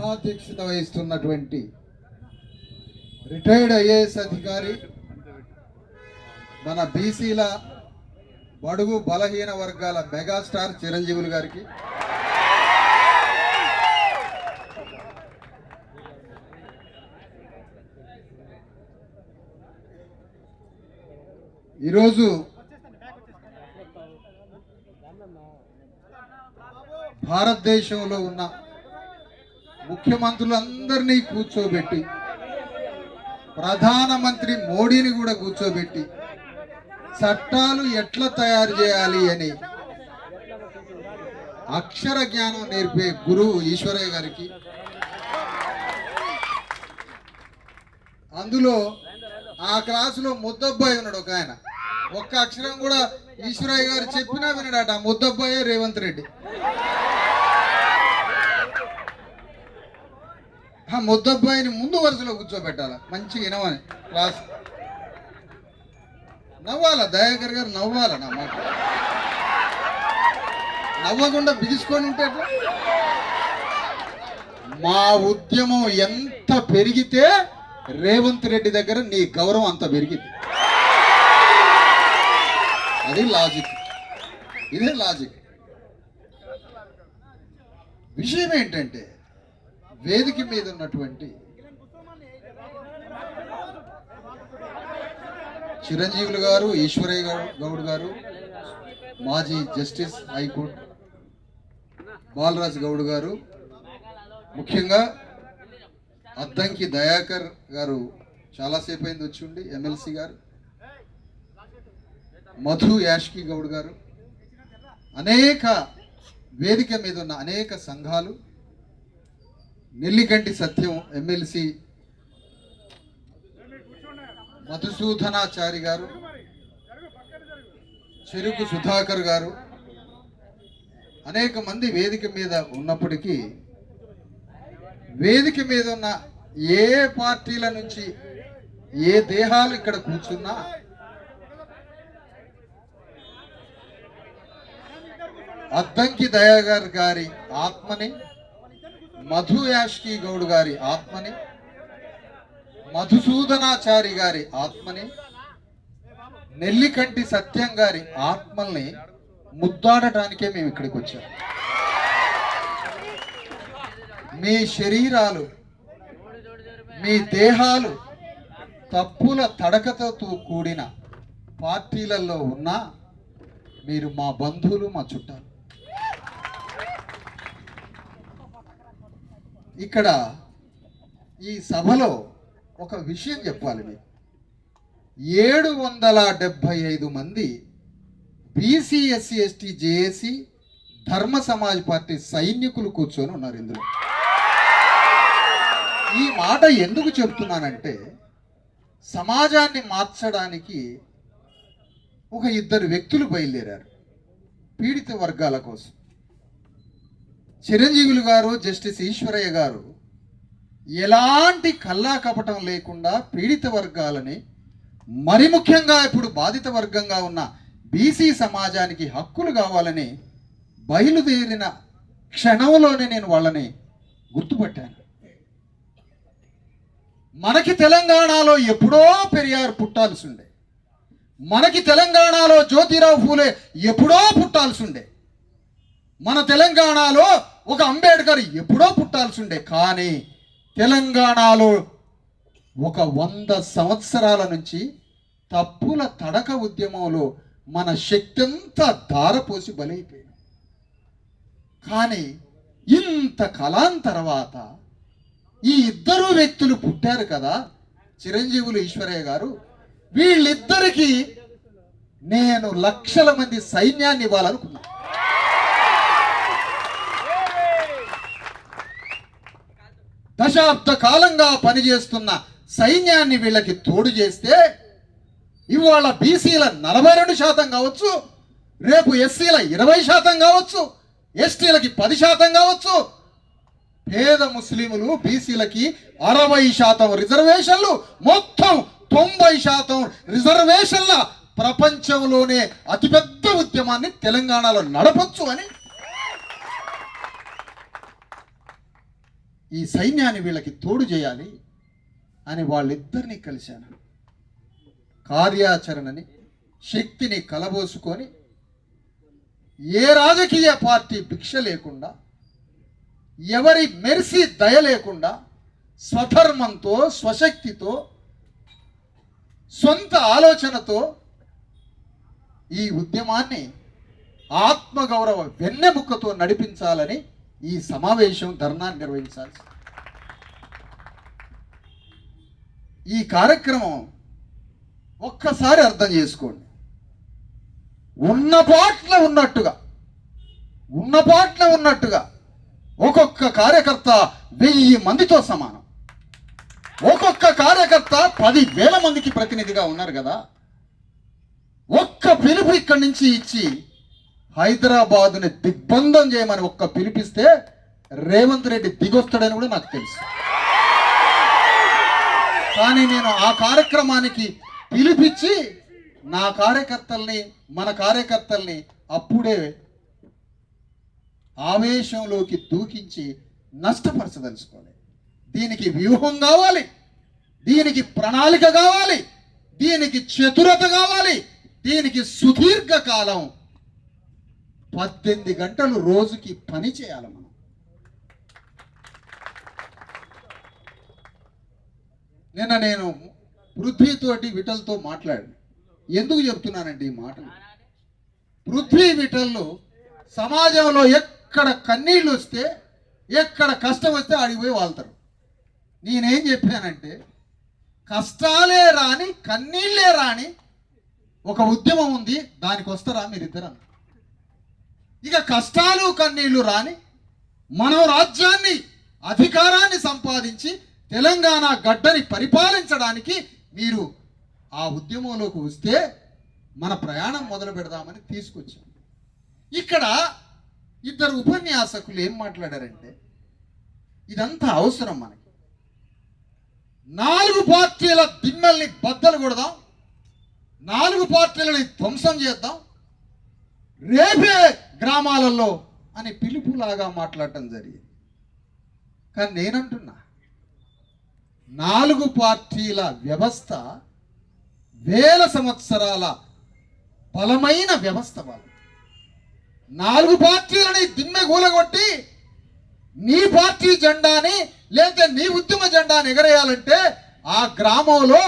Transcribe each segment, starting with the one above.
సభాధ్యక్షత వహిస్తున్నటువంటి retired IAS అధికారి, మన బీసీల బడుగు బలహీన వర్గాల మెగాస్టార్ చిరంజీవులు గారికి, ఈరోజు భారతదేశంలో ఉన్న ముఖ్యమంత్రులందరినీ కూర్చోబెట్టి, ప్రధానమంత్రి మోడీని కూడా కూర్చోబెట్టి చట్టాలు ఎట్లా తయారు చేయాలి అని అక్షర జ్ఞానం నేర్పే గురువు ఈశ్వరయ్య గారికి, అందులో ఆ క్లాసులో ముద్దబ్బాయి ఉన్నాడు ఒక ఆయన, ఒక్క అక్షరం కూడా ఈశ్వరయ్య గారు చెప్పినా వినడాట. ఆ ముద్దబ్బాయే రేవంత్ రెడ్డి. ఆ ముద్దబ్బాయిని ముందు వరుసలో కూర్చోబెట్టాల, మంచిగా వినవని క్లాస్. నవ్వాలా దయాకర్ గారు, నవ్వాలా నా మాట. నవ్వకుండా బిగుసుకొని ఉంటే మా ఉద్యమం ఎంత పెరిగితే రేవంత్ రెడ్డి దగ్గర నీ గౌరవం అంత పెరిగింది. అది లాజిక్, ఇదే లాజిక్. విషయం ఏంటంటే, వేదిక మీద ఉన్నటువంటి చిరంజీవులు గారు, ఈశ్వరయ్య గౌడ్ గారు, మాజీ జస్టిస్ హైకోర్టు బాలరాజ్ గౌడ్ గారు, ముఖ్యంగా అద్దంకి దయాకర్ గారు చాలాసేపు అయింది వచ్చి ఉండి, ఎమ్మెల్సీ గారు, మధు యాష్కి గౌడ్ గారు, అనేక వేదిక మీద ఉన్న అనేక సంఘాలు, నెల్లికంటి సత్యం ఎమ్మెల్సీ మధుసూదనాచారి గారు, చెరుకు సుధాకర్ గారు, అనేక మంది వేదిక మీద ఉన్నప్పటికీ వేదిక మీద ఉన్న ఏ పార్టీల నుంచి ఏ దేహాలు ఇక్కడ కూర్చున్నా అద్దంకి దయాకర్ గారి ఆత్మని, మధు యాష్కి గౌడ్ గారి ఆత్మని, మధుసూదనాచారి గారి ఆత్మని, నెల్లికంటి సత్యం గారి ఆత్మల్ని ముద్దాడటానికే మేము ఇక్కడికి వచ్చాం. మీ శరీరాలు, మీ దేహాలు తప్పుల తడకతో కూడిన పార్టీలలో ఉన్నా మీరు మా బంధువులు, మా చుట్టాలు. ఇక్కడ ఈ సభలో ఒక విషయం చెప్పాలి మీకు. 775 మంది బీసీ ఎస్సీ ఎస్టీ జేఏసీ ధర్మ సమాజ్ పార్టీ సైనికులు కూర్చొని ఉన్నారు ఇందులో. ఈ మాట ఎందుకు చెప్తున్నానంటే, సమాజాన్ని మార్చడానికి ఒక 2 వ్యక్తులు బయలుదేరారు పీడిత వర్గాల కోసం. చిరంజీవులు గారు, జస్టిస్ ఈశ్వరయ్య గారు ఎలాంటి కల్లా కపటం లేకుండా పీడిత వర్గాలని, మరి ముఖ్యంగా ఇప్పుడు బాధిత వర్గంగా ఉన్న బీసీ సమాజానికి హక్కులు కావాలని బయలుదేరిన క్షణంలోనే నేను వాళ్ళని గుర్తుపట్టాను. మనకి తెలంగాణలో ఎప్పుడో పెరియార్ పుట్టాల్సి ఉండే, మనకి తెలంగాణలో జ్యోతిరావు ఫూలే ఎప్పుడో పుట్టాల్సి ఉండే, మన తెలంగాణలో ఒక అంబేద్కర్ ఎప్పుడో పుట్టాల్సి ఉండే. కానీ తెలంగాణలో ఒక 100 సంవత్సరాల నుంచి తప్పుల తడక ఉద్యమంలో మన శక్తి అంతా ధారపోసి బలైపోయింది. కానీ ఇంత కాలం తర్వాత ఈ 2 వ్యక్తులు పుట్టారు కదా, చిరంజీవులు, ఈశ్వరయ్య గారు. వీళ్ళిద్దరికీ నేను లక్షల మంది సైన్యాన్ని ఇవ్వాలనుకున్నా. దశాబ్ద కాలంగా పనిచేస్తున్న సైన్యాన్ని వీళ్ళకి తోడు చేస్తే ఇవాళ బీసీల 42% కావచ్చు, రేపు ఎస్సీల 20% కావచ్చు, ఎస్టీలకి 10% కావచ్చు, పేద ముస్లింలు బీసీలకి 60% రిజర్వేషన్లు, మొత్తం 90% రిజర్వేషన్ల ప్రపంచంలోనే అతిపెద్ద ఉద్యమాన్ని తెలంగాణలో నడపొచ్చు అని ఈ సైన్యాన్ని వీళ్ళకి తోడు చేయాలి అని వాళ్ళిద్దరినీ కలిశాను. కార్యాచరణని శక్తిని కలబోసుకొని ఏ రాజకీయ పార్టీ భిక్ష లేకుండా, ఎవరి మెరిసి దయ లేకుండా, స్వధర్మంతో, స్వశక్తితో, సొంత ఆలోచనతో ఈ ఉద్యమాన్ని ఆత్మగౌరవ వెన్నెముక్కతో నడిపించాలని ఈ సమావేశం ధర్నాన్ని నిర్వహించాల్సి. ఈ కార్యక్రమం ఒక్కసారి అర్థం చేసుకోండి. ఉన్న పాటలో ఉన్నట్టుగా ఒక్కొక్క కార్యకర్త 1000 మందితో సమానం. ఒక్కొక్క కార్యకర్త 10,000 మందికి ప్రతినిధిగా ఉన్నారు కదా. ఒక్క పిలుపు ఇక్కడి నుంచి ఇచ్చి హైదరాబాదుని దిగ్బంధం చేయమని ఒక్క పిలిపిస్తే రేవంత్ రెడ్డి దిగొస్తాడని కూడా నాకు తెలుసు. కానీ నేను ఆ కార్యక్రమానికి పిలిపించి మన కార్యకర్తల్ని అప్పుడే ఆవేశంలోకి దూకించి నష్టపరచదలుచుకోవాలి. దీనికి వ్యూహం కావాలి, దీనికి ప్రణాళిక కావాలి, దీనికి చతురత కావాలి, దీనికి సుదీర్ఘకాలం 18 గంటలు రోజుకి పని చేయాలి మనం. నిన్న నేను పృథ్వీతోటి విఠల్తో మాట్లాడాను. ఎందుకు చెప్తున్నానండి ఈ మాటలు? పృథ్వీ విఠల్లు సమాజంలో ఎక్కడ కన్నీళ్ళు వస్తే, ఎక్కడ కష్టం వస్తే ఆడికి పోయి వాళ్తారు. నేనేం చెప్పానంటే, కష్టాలే రాని కన్నీళ్ళే రాని ఒక ఉద్యమం ఉంది, దానికి వస్తారా మీరిద్దరు? ఇక కష్టాలు కన్నీళ్లు రాని మనం రాజ్యాన్ని అధికారాన్ని సంపాదించి తెలంగాణ గడ్డని పరిపాలించడానికి మీరు ఆ ఉద్యమంలోకి వస్తే మన ప్రయాణం మొదలు పెడదామని తీసుకొచ్చాం. ఇక్కడ ఇద్దరు ఉపన్యాసకులు ఏం మాట్లాడారంటే, ఇదంతా అవసరం మనకి. 4 పార్టీల దిమ్మల్ని బద్దలు కొడదాం, 4 పార్టీలని ధ్వంసం చేద్దాం, రేపే గ్రామాలలో అని పిలుపులాగా మాట్లాడటం జరిగింది. కానీ నేనంటున్నా, 4 పార్టీల వ్యవస్థ వేల సంవత్సరాల బలమైన వ్యవస్థ. వాళ్ళు 4 పార్టీలని దిమ్మె గూలగొట్టి నీ పార్టీ జెండాని లేదా నీ ఉద్యమ జెండాని ఎగరేయాలంటే ఆ గ్రామంలో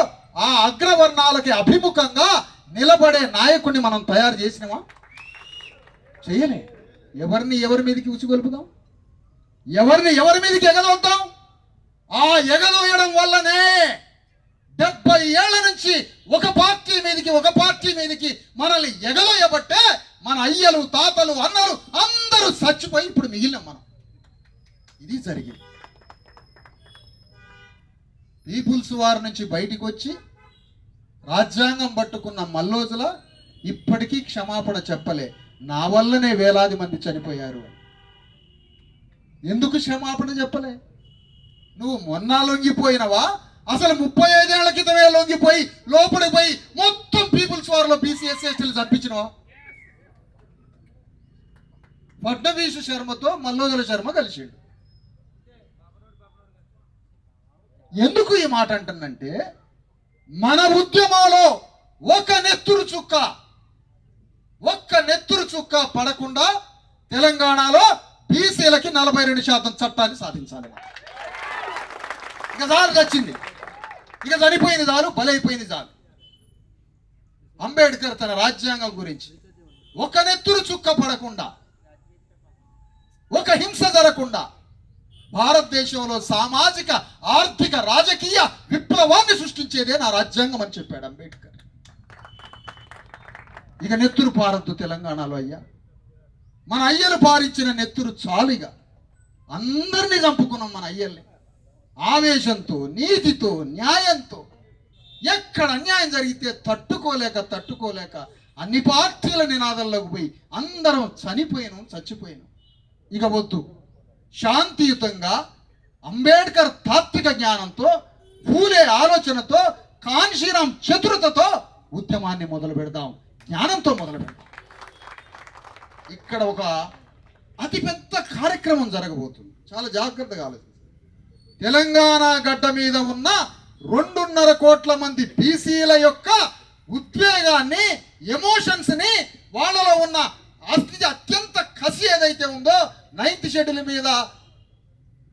ఆ అగ్రవర్ణాలకి అభిముఖంగా నిలబడే నాయకుడిని మనం తయారు చేసినామా? చేయలే. ఎవరి మీదకి ఉచిగొలుపుదాం, ఎవరి మీదకి ఎగదోద్దాం? ఆ ఎగదోయడం వల్లనే 70 ఏళ్ల నుంచి ఒక పార్టీ మీదకి మనల్ని ఎగదోయబట్టే మన అయ్యలు, తాతలు, అన్నలు అందరూ చచ్చిపోయి ఇప్పుడు మిగిలినాం మనం. ఇది జరిగింది. పీపుల్స్ వార్ నుంచి బయటికి వచ్చి రాజ్యాంగం పట్టుకున్న మల్లోజుల ఇప్పటికీ క్షమాపణ చెప్పలే. నా వల్లనే వేలాది మంది చనిపోయారు. ఎందుకు క్షమాపణ చెప్పలే? నువ్వు మొన్న లొంగిపోయినవా? అసలు 35 ఏళ్ల క్రితమే లొంగిపోయి లోపలికి పోయి మొత్తం పీపుల్స్ వార్లో బీసీఎస్ ఎస్టీలు చంపించినవా? ఫడ్నవీస్ శర్మతో మల్లోజుల శర్మ కలిసిండు. ఎందుకు ఈ మాట అంటున్నంటే, మన ఉద్యమంలో ఒక్క నెత్తురు చుక్క పడకుండా తెలంగాణలో బీసీలకి 42% చట్టాన్ని సాధించాలి. ఇక చాలు, వచ్చింది, ఇక చనిపోయింది చాలు, బలైపోయింది చాలు. అంబేద్కర్ తన రాజ్యాంగం గురించి ఒక నెత్తురు చుక్క పడకుండా, ఒక హింస జరగకుండా భారతదేశంలో సామాజిక, ఆర్థిక, రాజకీయ విప్లవాన్ని సృష్టించేదే నా రాజ్యాంగం అని చెప్పాడు అంబేద్కర్. ఇక నెత్తురు పారద్దు తెలంగాణలో అయ్యా. మన అయ్యలు పారించిన నెత్తురు చాలుగా. అందరినీ చంపుకున్నాం మన అయ్యల్ని. ఆవేశంతో, నీతితో, న్యాయంతో. ఎక్కడ అన్యాయం జరిగితే తట్టుకోలేక అన్ని పార్టీల నినాదంలోకి పోయి అందరం చచ్చిపోయాను. ఇక వద్దు, శాంతియుతంగా అంబేద్కర్ తాత్విక జ్ఞానంతో, పూలే ఆలోచనతో, కాన్షీరామ్ చతురతతో ఉద్యమాన్ని మొదలు పెడదాం, జ్ఞానంతో మొదలు పెడదాం. ఇక్కడ ఒక అతిపెద్ద కార్యక్రమం జరగబోతుంది. చాలా జాగ్రత్తగా ఆలోచించాలి. తెలంగాణ గడ్డ మీద ఉన్న 2.5 కోట్ల మంది బీసీల యొక్క ఉద్వేగాన్ని, ఎమోషన్స్ ని, వాళ్ళలో ఉన్న అత్యంత కసి ఏదైతే ఉందో 9th షెడ్యూల్ మీద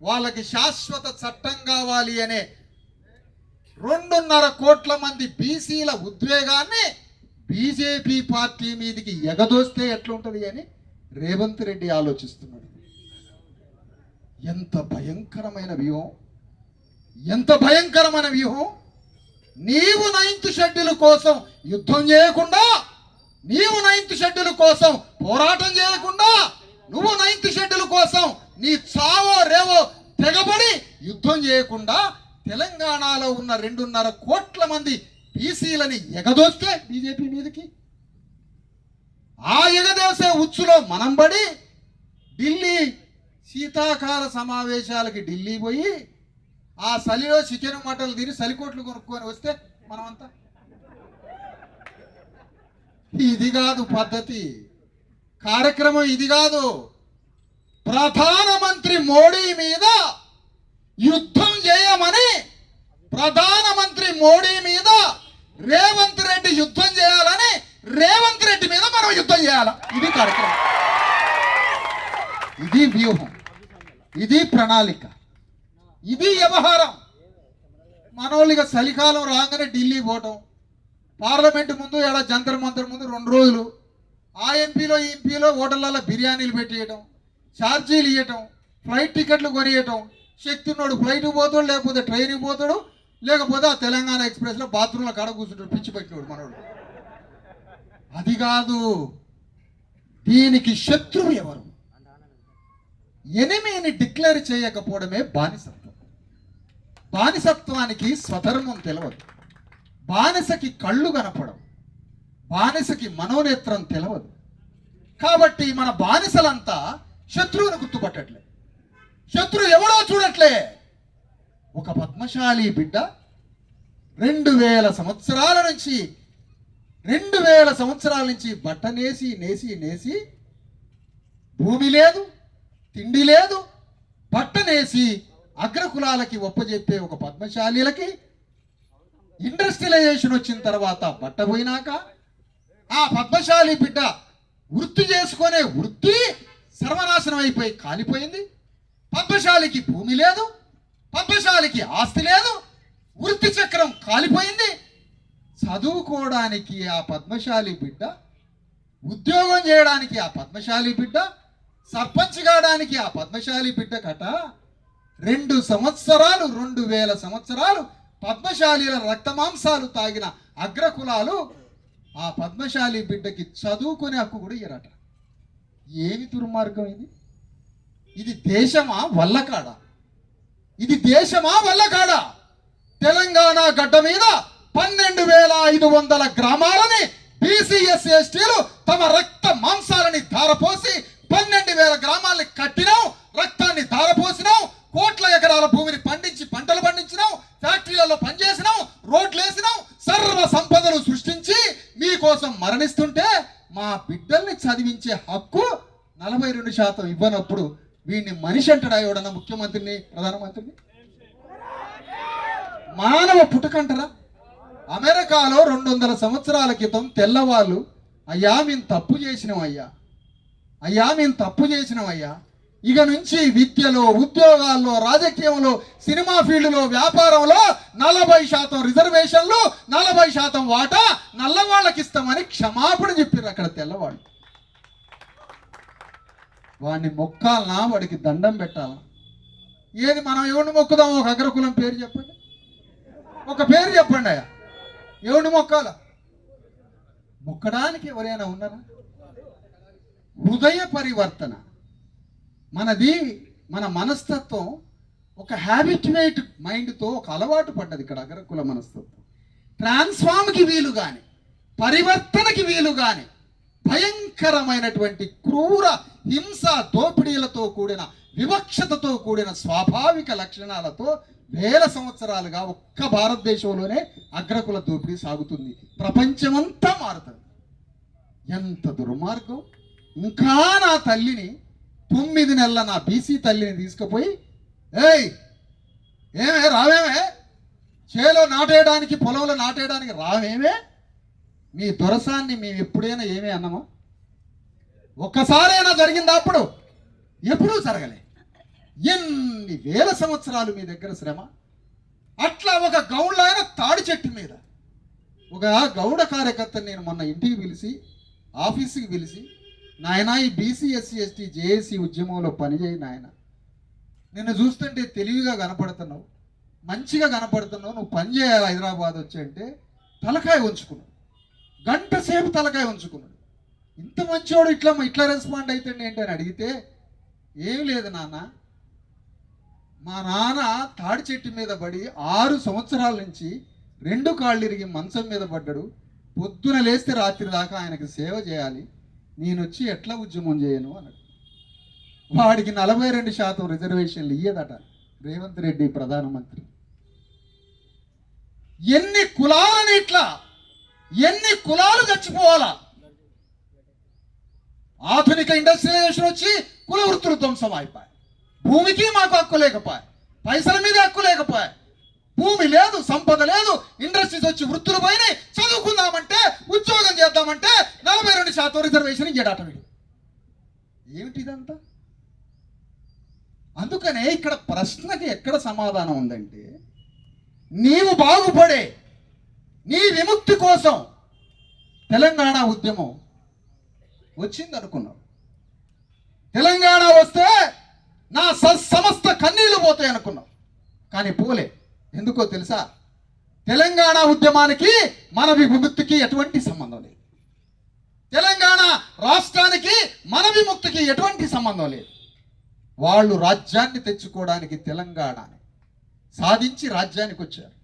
వాళ్ళకి శాశ్వత చట్టం కావాలి అనే 2.5 కోట్ల మంది బీసీల ఉద్వేగాన్ని బీజేపీ పార్టీ మీదకి ఎగదోస్తే ఎట్లుంటది అని రేవంత్ రెడ్డి ఆలోచిస్తున్నాడు. ఎంత భయంకరమైన వ్యూహం, ఎంత భయంకరమైన వ్యూహం! నీవు 9th షెడ్యూల్ కోసం యుద్ధం చేయకుండా, నీవు 9th షెడ్యూల్ కోసం పోరాటం చేయకుండా, నువ్వు 9th షెడ్యూల్ కోసం నీ చావో రేవో తెగబడి యుద్ధం చేయకుండా తెలంగాణలో ఉన్న 2.5 కోట్ల మంది బీసీలని ఎగదోస్తే బీజేపీ మీదకి, ఆ ఎగదోసే ఉచ్చులో మనం పడి ఢిల్లీ శీతాకాల సమావేశాలకి ఢిల్లీ పోయి ఆ చలిలో చికెన్ మటన్లు తిని చలికోట్లు కొనుక్కొని వస్తే మనమంతా, ఇది కాదు పద్ధతి, కార్యక్రమం ఇది కాదు. ప్రధానమంత్రి మోడీ మీద యుద్ధం చేయమని, ప్రధానమంత్రి మోడీ మీద రేవంత్ రెడ్డి యుద్ధం చేయాలని, రేవంత్ రెడ్డి మీద మనం యుద్ధం చేయాలి. ఇది కార్యక్రమం, ఇది వ్యూహం, ఇది ప్రణాళిక, ఇది వ్యవహారం. మనోళ్ళిగా చలికాలం రాగానే ఢిల్లీ పోవటం, పార్లమెంటు ముందు ఏడా జంతర్ మంతర్ ముందు 2 రోజులు ఆ ఎంపీలో ఈ ఎంపీలో హోటళ్ళల్లో బిర్యానీలు పెట్టేయటం, ఛార్జీలు ఇవ్వటం, ఫ్లైట్ టికెట్లు కొనియటం. శక్తి ఉన్నాడు ఫ్లైట్కి పోతాడు, లేకపోతే ట్రైన్కి పోతాడు, లేకపోతే ఆ తెలంగాణ ఎక్స్ప్రెస్లో బాత్రూంలో కాడ కూర్చుంటాడు పిచ్చి పెట్టినాడు మనోడు. అది కాదు, దీనికి శత్రువు ఎవరు? ఎనిమిని డిక్లేర్ చేయకపోవడమే బానిసత్వం. బానిసత్వానికి స్వధర్మం తెలవదు, బానిసకి కళ్ళు కనపడవు, బానిసకి మనోనేత్రం తెలవదు. కాబట్టి మన బానిసలంతా శత్రువును గుర్తుపట్టట్లే, శత్రువు ఎవడో చూడట్లే. ఒక పద్మశాలి బిడ్డ 2000 సంవత్సరాల నుంచి బట్ట నేసి నేసి నేసి, భూమి లేదు, తిండి లేదు, బట్ట నేసి అగ్రకులాలకి ఒప్పజెప్పే ఒక పద్మశాలీలకి ఇండస్ట్రియలైజేషన్ వచ్చిన తర్వాత బట్ట పోయినాక ఆ పద్మశాలి బిడ్డ వృత్తి చేసుకునే వృత్తి సర్వనాశనం అయిపోయి కాలిపోయింది. పద్మశాలికి భూమి లేదు, పద్మశాలికి ఆస్తి లేదు, వృత్తి చక్రం కాలిపోయింది. చదువుకోవడానికి ఆ పద్మశాలి బిడ్డ, ఉద్యోగం చేయడానికి ఆ పద్మశాలి బిడ్డ, సర్పంచ్ కావడానికి ఆ పద్మశాలి బిడ్డ కట 2000 సంవత్సరాలు పద్మశాలీల రక్తమాంసాలు తాగిన అగ్రకులాలు ఆ పద్మశాలి బిడ్డకి చదువుకునే హక్కు కూడా ఇయ్యరట. ఏమి దుర్మార్గం ఇది! ఇది దేశమా వల్లకాడా? ఇది దేశమా వల్లకాడా? తెలంగాణ గడ్డ మీద 12,500 గ్రామాలని బీసీ ఎస్సీ ఎస్టీలు తమ రక్త మాంసాలని ధారపోసి 12,000 గ్రామాలని కట్టినాం, రక్తాన్ని ధారపోసినాం, కోట్ల ఎకరాల భూమిని పండించి పంటలు పండించినాం, ఫ్యాక్టరీలలో పనిచేసినాం, రోడ్లు వేసినాం, సర్వ సంపదలు సృష్టించి మీకోసం మరణిస్తుంటే మా బిడ్డల్ని చదివించే హక్కు 42% ఇవ్వనప్పుడు వీడిని మనిషి అంటాడా ఎవడన్నా? ముఖ్యమంత్రిని, ప్రధానమంత్రిని? మానవ పుట్టుకంటారా? అమెరికాలో 200 సంవత్సరాల క్రితం తెల్లవాళ్ళు, అయ్యా మేము తప్పు చేసినాం అయ్యా, ఇక నుంచి విద్యలో, ఉద్యోగాల్లో, రాజకీయంలో, సినిమా ఫీల్డ్లో, వ్యాపారంలో 40% రిజర్వేషన్లు, 40% వాటా నల్లవాళ్ళకి ఇస్తామని క్షమాపణ చెప్పారు అక్కడ తెల్లవాళ్ళు. వాడిని మొక్కాలనా, వాడికి దండం పెట్టాలనా? ఏది మనం ఎవరిని మొక్కుదాం? ఒక అగ్రకులం పేరు చెప్పండి, ఒక పేరు చెప్పండి అయ్యా. ఎవరిని మొక్కాల? మొక్కడానికి ఎవరైనా ఉన్నారా? హృదయ పరివర్తన మనది. మన మనస్తత్వం ఒక హ్యాబిట్యుయేట్ మైండ్తో ఒక అలవాటు పడ్డది ఇక్కడ అగ్రకుల మనస్తత్వం. ట్రాన్స్ఫార్మ్కి వీలు కానీ, పరివర్తనకి వీలు కానీ భయంకరమైనటువంటి క్రూర హింస, దోపిడీలతో కూడిన, వివక్షతతో కూడిన స్వాభావిక లక్షణాలతో 1000 సంవత్సరాలుగా ఒక్క భారతదేశంలోనే అగ్రకుల దోపిడీ సాగుతుంది. ప్రపంచమంతా మారుతుంది. ఎంత దుర్మార్గం! ఇంకా నా తల్లిని, 9 నెలల నా బీసీ తల్లిని తీసుకుపోయి, ఏయ్ ఏమే రావేమే, చేలో నాటేయడానికి పొలంలో నాటేయడానికి రావేమే? మీ దొరసాన్ని మేము ఎప్పుడైనా ఏమీ అన్నామా? ఒక్కసారైనా జరిగిందా? అప్పుడు ఎప్పుడూ జరగలే. ఎన్ని వేల సంవత్సరాలు మీ దగ్గర శ్రమ. అట్లా ఒక గౌండ్ల ఆయన తాడి చెట్టు మీద ఒక గౌడ కార్యకర్తని నేను మొన్న ఇంటికి పిలిచి ఆఫీస్కి పిలిచి, నాయన ఈ బీసీ ఎస్సీ ఎస్టీ జేఏసీ ఉద్యమంలో పనిచేయి నాయన, నిన్ను చూస్తుంటే తెలివిగా కనపడుతున్నావు, మంచిగా కనపడుతున్నావు, నువ్వు పని చేయాలి హైదరాబాద్ వచ్చి అంటే తలకాయ ఉంచుకున్నాడు. గంట సేపు తలకాయ ఉంచుకున్నాడు. ఇంత మంచివాడు ఇట్లా రెస్పాండ్ అవుతాడు ఏంటి అని అడిగితే, ఏం లేదు నాన్న, మా నాన్న తాడి చెట్టు మీద పడి 6 సంవత్సరాల నుంచి 2 కాళ్ళు ఇరిగి మంచం మీద పడ్డాడు. పొద్దున లేస్తే రాత్రి దాకా ఆయనకు సేవ చేయాలి, నేను వచ్చి ఎట్లా ఉద్యమం చేయను అన్నాడు. వాడికి 42% రిజర్వేషన్లు ఇయ్యదట రేవంత్ రెడ్డి ప్రధానమంత్రి. ఎన్ని కులాలని ఇట్లా ఎన్ని కులాలు చచ్చిపోవాలా? ఆధునిక ఇండస్ట్రియలైజేషన్ వచ్చి కుల వృత్తులు ధ్వంసం అయిపోయాయి. భూమికి మాకు హక్కు లేకపోయా, పైసల మీద హక్కు లేకపోయా, భూమి లేదు, సంపద లేదు, ఇండస్ట్రీస్ వచ్చి వృత్తులు పోయినాయి. చదువుకుందామంటే ఉద్యోగం చేద్దామంటే 42% రిజర్వేషన్ ఇయ్యడాట వీడు. ఏమిటి ఇదంతా? అందుకనే ఇక్కడ ప్రశ్నకి ఎక్కడ సమాధానం ఉందంటే, నీవు బాగుపడే నీ విముక్తి కోసం తెలంగాణ ఉద్యమం వచ్చింది అనుకున్నావు. తెలంగాణ వస్తే నా సమస్త కన్నీళ్లు పోతాయి అనుకున్నావు. కానీ పోలే. ఎందుకో తెలుసా? తెలంగాణ ఉద్యమానికి మన విముక్తికి ఎటువంటి సంబంధం లేదు. తెలంగాణ రాష్ట్రానికి మన విముక్తికి ఎటువంటి సంబంధం లేదు. వాళ్ళు రాజ్యాన్ని తెచ్చుకోవడానికి తెలంగాణని సాధించి రాజ్యానికి వచ్చారు.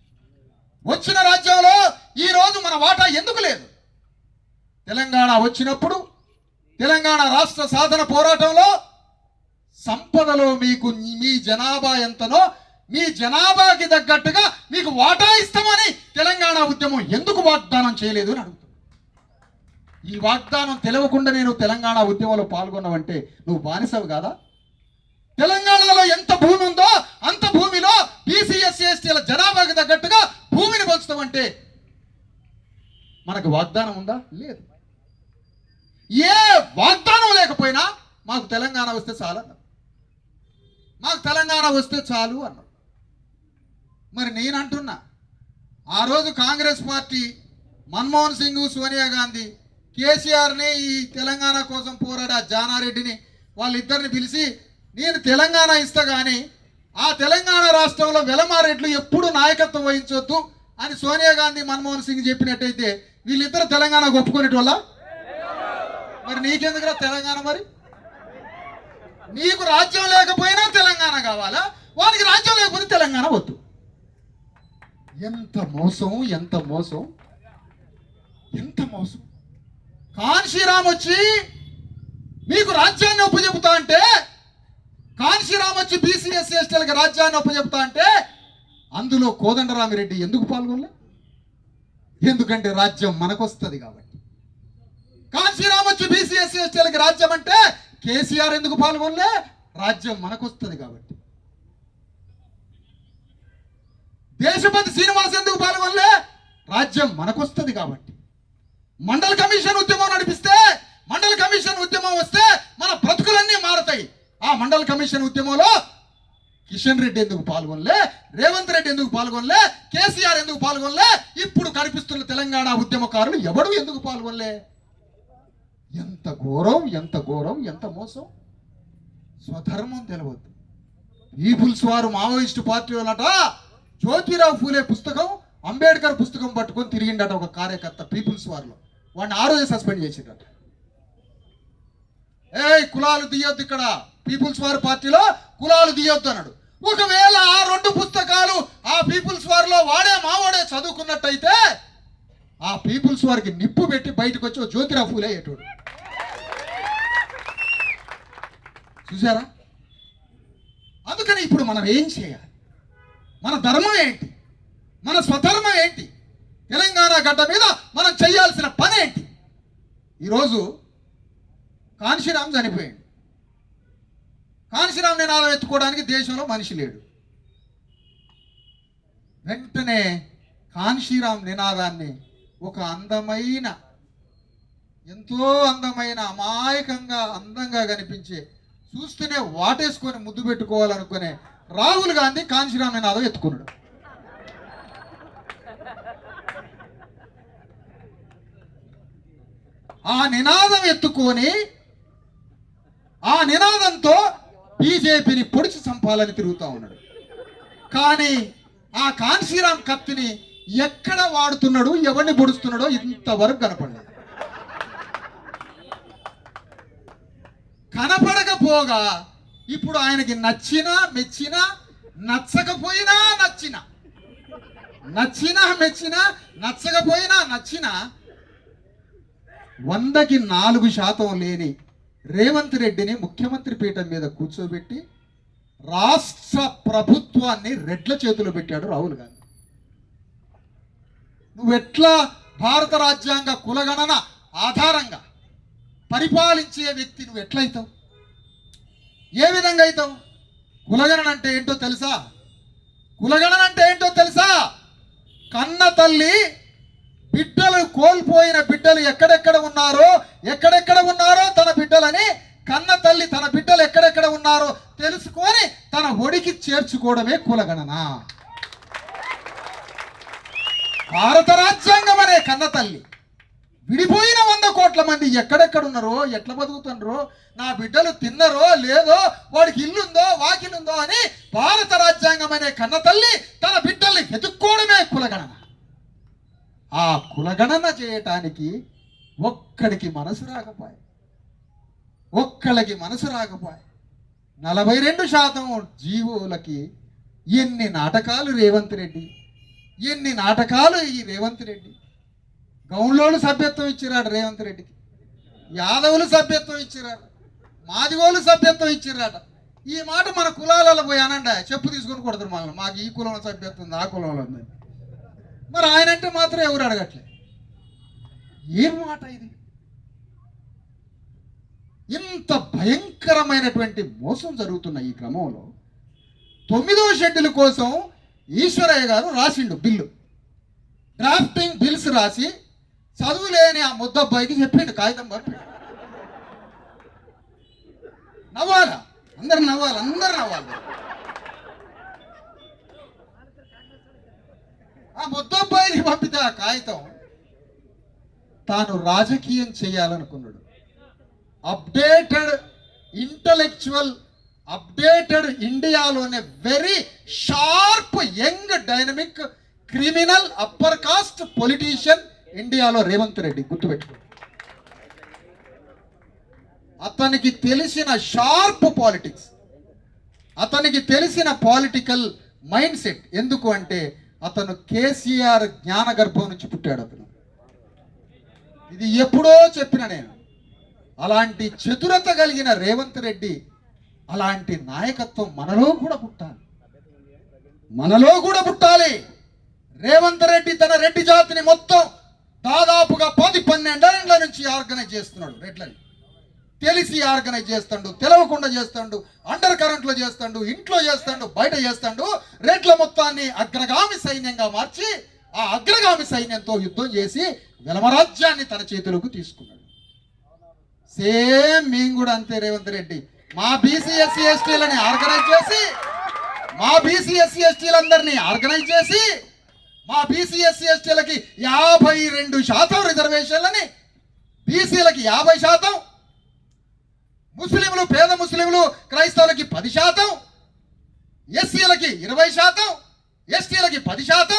వచ్చిన రాజ్యంలో ఈరోజు మన వాటా ఎందుకు లేదు? తెలంగాణ వచ్చినప్పుడు తెలంగాణ రాష్ట్ర సాధన పోరాటంలో సంపదలో మీకు మీ జనాభా ఎంతనో మీ జనాభాకి తగ్గట్టుగా మీకు వాటా ఇస్తామని తెలంగాణ ఉద్యమం ఎందుకు వాగ్దానం చేయలేదు అని అడుగుతుంది. ఈ వాగ్దానం తెలియకుండా నేను తెలంగాణ ఉద్యమంలో పాల్గొన్నావంటే నువ్వు బానిసవు కాదా? తెలంగాణలో ఎంత భూమి ఉందో అంత భూమిలో బీసీ ఎస్సీ ఎస్టీల జనాభాకి తగ్గట్టుగా భూమిని పంచుతామంటే మనకు వాగ్దానం ఉందా? లేదు. ఏ వాగ్దానం లేకపోయినా మాకు తెలంగాణ వస్తే చాలు అన్నారు. మాకు తెలంగాణ వస్తే చాలు అన్నారు. మరి నేను అంటున్నా, ఆ రోజు కాంగ్రెస్ పార్టీ మన్మోహన్ సింగ్, సోనియా గాంధీ, కేసీఆర్ని, ఈ తెలంగాణ కోసం పోరాడే జానారెడ్డిని వాళ్ళిద్దరిని పిలిచి, నేను తెలంగాణ ఇస్తా కానీ ఆ తెలంగాణ రాష్ట్రంలో వెలమారెడ్లు ఎప్పుడు నాయకత్వం వహించొద్దు అని సోనియా గాంధీ, మన్మోహన్ సింగ్ చెప్పినట్టయితే వీళ్ళిద్దరు తెలంగాణ ఒప్పుకునేటోళ్ళ? మరి నీకెందుకురా తెలంగాణ? మరి నీకు రాజ్యం లేకపోయినా తెలంగాణ కావాలా? వానికి రాజ్యం లేకపోతే తెలంగాణ వద్దు. ఎంత మోసం, ఎంత మోసం, ఎంత మోసం. కాన్షీరామ్ వచ్చి మీకు రాజ్యాన్ని ఒప్పచెబుతా అంటే, కాన్షీరామ్ వచ్చి బీసీ ఎస్సీ ఎస్టీలకు రాజ్యాన్ని ఒప్పచెబుతా అంటే అందులో కోదండరామిరెడ్డి ఎందుకు పాల్గొనలే? ఎందుకంటే రాజ్యం మనకొస్తుంది కాబట్టి. కాన్షీరామ్ వచ్చి బీసీ ఎస్సీ ఎస్టీలకు రాజ్యం అంటే కేసీఆర్ ఎందుకు పాల్గొనలే? రాజ్యం మనకొస్తుంది కాబట్టి. దేశపతి శ్రీనివాస్ ఎందుకు పాల్గొనలే? రాజ్యం మనకొస్తుంది కాబట్టి. మండల కమిషన్ ఉద్యమం నడిపిస్తే, మండల కమిషన్ ఉద్యమం వస్తే మన బ్రతుకులన్నీ మారతాయి. ఆ మండల కమిషన్ ఉద్యమంలో కిషన్ రెడ్డి ఎందుకు పాల్గొనలే? రేవంత్ రెడ్డి ఎందుకు పాల్గొనలే? కేసీఆర్ ఎందుకు పాల్గొనలే? ఇప్పుడు కనిపిస్తున్న తెలంగాణ ఉద్యమకారులు ఎవడు ఎందుకు పాల్గొనలే? ఎంత ఘోరం, ఎంత ఘోరం, ఎంత మోసం. స్వధర్మం తెలవద్దు. పీపుల్స్ వారు మావోయిస్టు పార్టీ వాళ్ళట జ్యోతిరావు ఫూలే పుస్తకం, అంబేద్కర్ పుస్తకం పట్టుకొని తిరిగిండట ఒక కార్యకర్త పీపుల్స్ వారిలో. వాడిని 6 రోజులు సస్పెండ్ చేసిండట. కులాలు తీయొద్దు, ఇక్కడ పీపుల్స్ వార్ పార్టీలో కులాలు తీయొద్దు అన్నాడు. ఒకవేళ ఆ 2 పుస్తకాలు ఆ పీపుల్స్ వారిలో వాడే మావాడే చదువుకున్నట్టయితే ఆ పీపుల్స్ వారికి నిప్పు పెట్టి బయటకు వచ్చి జ్యోతిరావు ఫూలే అయ్యేటోడు. చూసారా? అందుకని ఇప్పుడు మనం ఏం చేయాలి? మన ధర్మం ఏంటి? మన స్వధర్మం ఏంటి? తెలంగాణ గడ్డ మీద మనం చేయాల్సిన పని ఏంటి? ఈరోజు కాన్షీరామ్ చనిపోయాడు. కాన్షీరామ్ నినాదం ఎత్తుకోవడానికి దేశంలో మనిషి లేడు. వెంటనే కాన్షీరాం నినాదాన్ని ఒక అందమైన, ఎంతో అందమైన, అమాయకంగా అందంగా కనిపించే, చూస్తూనే వాటేసుకొని ముద్దు పెట్టుకోవాలనుకునే రాహుల్ గాంధీ కాన్షీరాం నినాదం ఎత్తుకున్నాడు. ఆ నినాదం ఎత్తుకొని ఆ నినాదంతో బీజేపీని పొడిచి చంపాలని తిరుగుతూ ఉన్నాడు. కానీ ఆ కాన్షీరాం కత్తిని ఎక్కడ వాడుతున్నాడు, ఎవరిని పొడుస్తున్నాడో ఇంతవరకు కనపడలేదు. కనపడకపోగా ఇప్పుడు ఆయనకి నచ్చినా మెచ్చినా, నచ్చకపోయినా నచ్చినా, నచ్చినా మెచ్చినా, నచ్చకపోయినా నచ్చినా 100కి 4% లేని రేవంత్ రెడ్డిని ముఖ్యమంత్రి పీఠం మీద కూర్చోబెట్టి రాష్ట్ర ప్రభుత్వాన్ని రెడ్ల చేతిలో పెట్టాడు రాహుల్ గాంధీ. నువ్వెట్లా భారత రాజ్యాంగ కులగణన ఆధారంగా పరిపాలించే వ్యక్తి నువ్వు ఎట్లయితావు? ఏ విధంగా అవుతావు? కులగణన అంటే ఏంటో తెలుసా? కులగణన అంటే ఏంటో తెలుసా? కన్న తల్లి బిడ్డలు కోల్పోయిన బిడ్డలు ఎక్కడెక్కడ ఉన్నారో తన బిడ్డలని కన్న తల్లి తన బిడ్డలు ఎక్కడెక్కడ ఉన్నారో తెలుసుకొని తన ఒడికి చేర్చుకోవడమే కులగణన. భారత రాజ్యాంగం అనే కన్న తల్లి విడిపోయిన 100 కోట్ల మంది ఎక్కడెక్కడ ఉన్నారో, ఎట్లా బతుకుతున్నారో, నా బిడ్డలు తిన్నరో లేదో, వాడికి ఇల్లుందో వాకిలుందో అని భారత రాజ్యాంగం అనే కన్న తల్లి తన బిడ్డల్ని వెతుక్కోవడమే కులగణన. ఆ కులగణన చేయటానికి ఒక్కడికి మనసు రాకపోయే 42% జీవోలకి ఎన్ని నాటకాలు రేవంత్ రెడ్డి, ఎన్ని నాటకాలు ఈ రేవంత్ రెడ్డి. గౌన్లోళ్ళు సభ్యత్వం ఇచ్చిరాడు రేవంత్ రెడ్డికి, యాదవులు సభ్యత్వం ఇచ్చిరాడు, మాదిగోళ్ళు సభ్యత్వం ఇచ్చిరాట. ఈ మాట మన కులాలలో పోయి అనండి, చెప్పు తీసుకొని కొడతారు మనల్ని, మాకు ఈ కులంలో సభ్యత్వం ఉంది, ఆ కులంలో ఉంది. మరి ఆయన అంటే మాత్రం ఎవరు అడగట్లే. ఏం మాట ఇది? ఇంత భయంకరమైనటువంటి మోసం జరుగుతున్న ఈ క్రమంలో 9వ షెడ్యూల్ కోసం ఈశ్వరయ్య గారు రాసిండు బిల్లు, డ్రాఫ్టింగ్ బిల్స్ రాసి చదువులేని ఆ ముద్దబ్బాయికి చెప్పిండు, కాగితం పంపిండు. నవ్వాలా? అందరు నవ్వాలి. ఆ ముద్దబ్బాయికి పంపితే ఆ కాగితం తాను రాజకీయం చేయాలనుకున్నాడు. అప్డేటెడ్ ఇండియాలోనే very sharp young dynamic criminal upper caste politician ఇండియాలో రేవంత్ రెడ్డి, గుర్తుపెట్టుకో. అతనికి తెలిసిన షార్ప్ పాలిటిక్స్, అతనికి తెలిసిన పొలిటికల్ మైండ్ సెట్. ఎందుకు అంటే అతను కేసీఆర్ జ్ఞాన గర్భం నుంచి పుట్టాడు. అతను ఇది ఎప్పుడో చెప్పిన నేను. అలాంటి చతురత కలిగిన రేవంత్ రెడ్డి, అలాంటి నాయకత్వం మనలో కూడా పుట్టాలి. రేవంత్ రెడ్డి తన రెడ్డి జాతిని మొత్తం దాదాపుగా 10-12 ఏళ్ల నుంచి ఆర్గనైజ్ చేస్తున్నాడు. రెడ్లని తెలిసి ఆర్గనైజ్ చేస్తాడు, తెలవకుండా చేస్తాడు, అండర్ కరెంట్లో చేస్తాడు, ఇంట్లో చేస్తాడు, బయట చేస్తాడు. రెడ్ల మొత్తాన్ని అగ్రగామి సైన్యంగా మార్చి ఆ అగ్రగామి సైన్యంతో యుద్ధం చేసి వెలమరాజ్యాన్ని తన చేతులకు తీసుకున్నాడు. సేమ్ మేము కూడా అంతే. రేవంత్ రెడ్డి మా బీసీ ఎస్సీ ఎస్టీలని ఆర్గనైజ్ చేసి, మా బీసీ ఎస్సీ ఎస్టీలందరినీ ఆర్గనైజ్ చేసి, మా బీసీ ఎస్సీ ఎస్టీలకి 52% రిజర్వేషన్లని, బీసీలకి 50%, ముస్లింలు, పేద ముస్లింలు క్రైస్తవులకి 10%, ఎస్సీలకి 20%, ఎస్టీలకి 10%,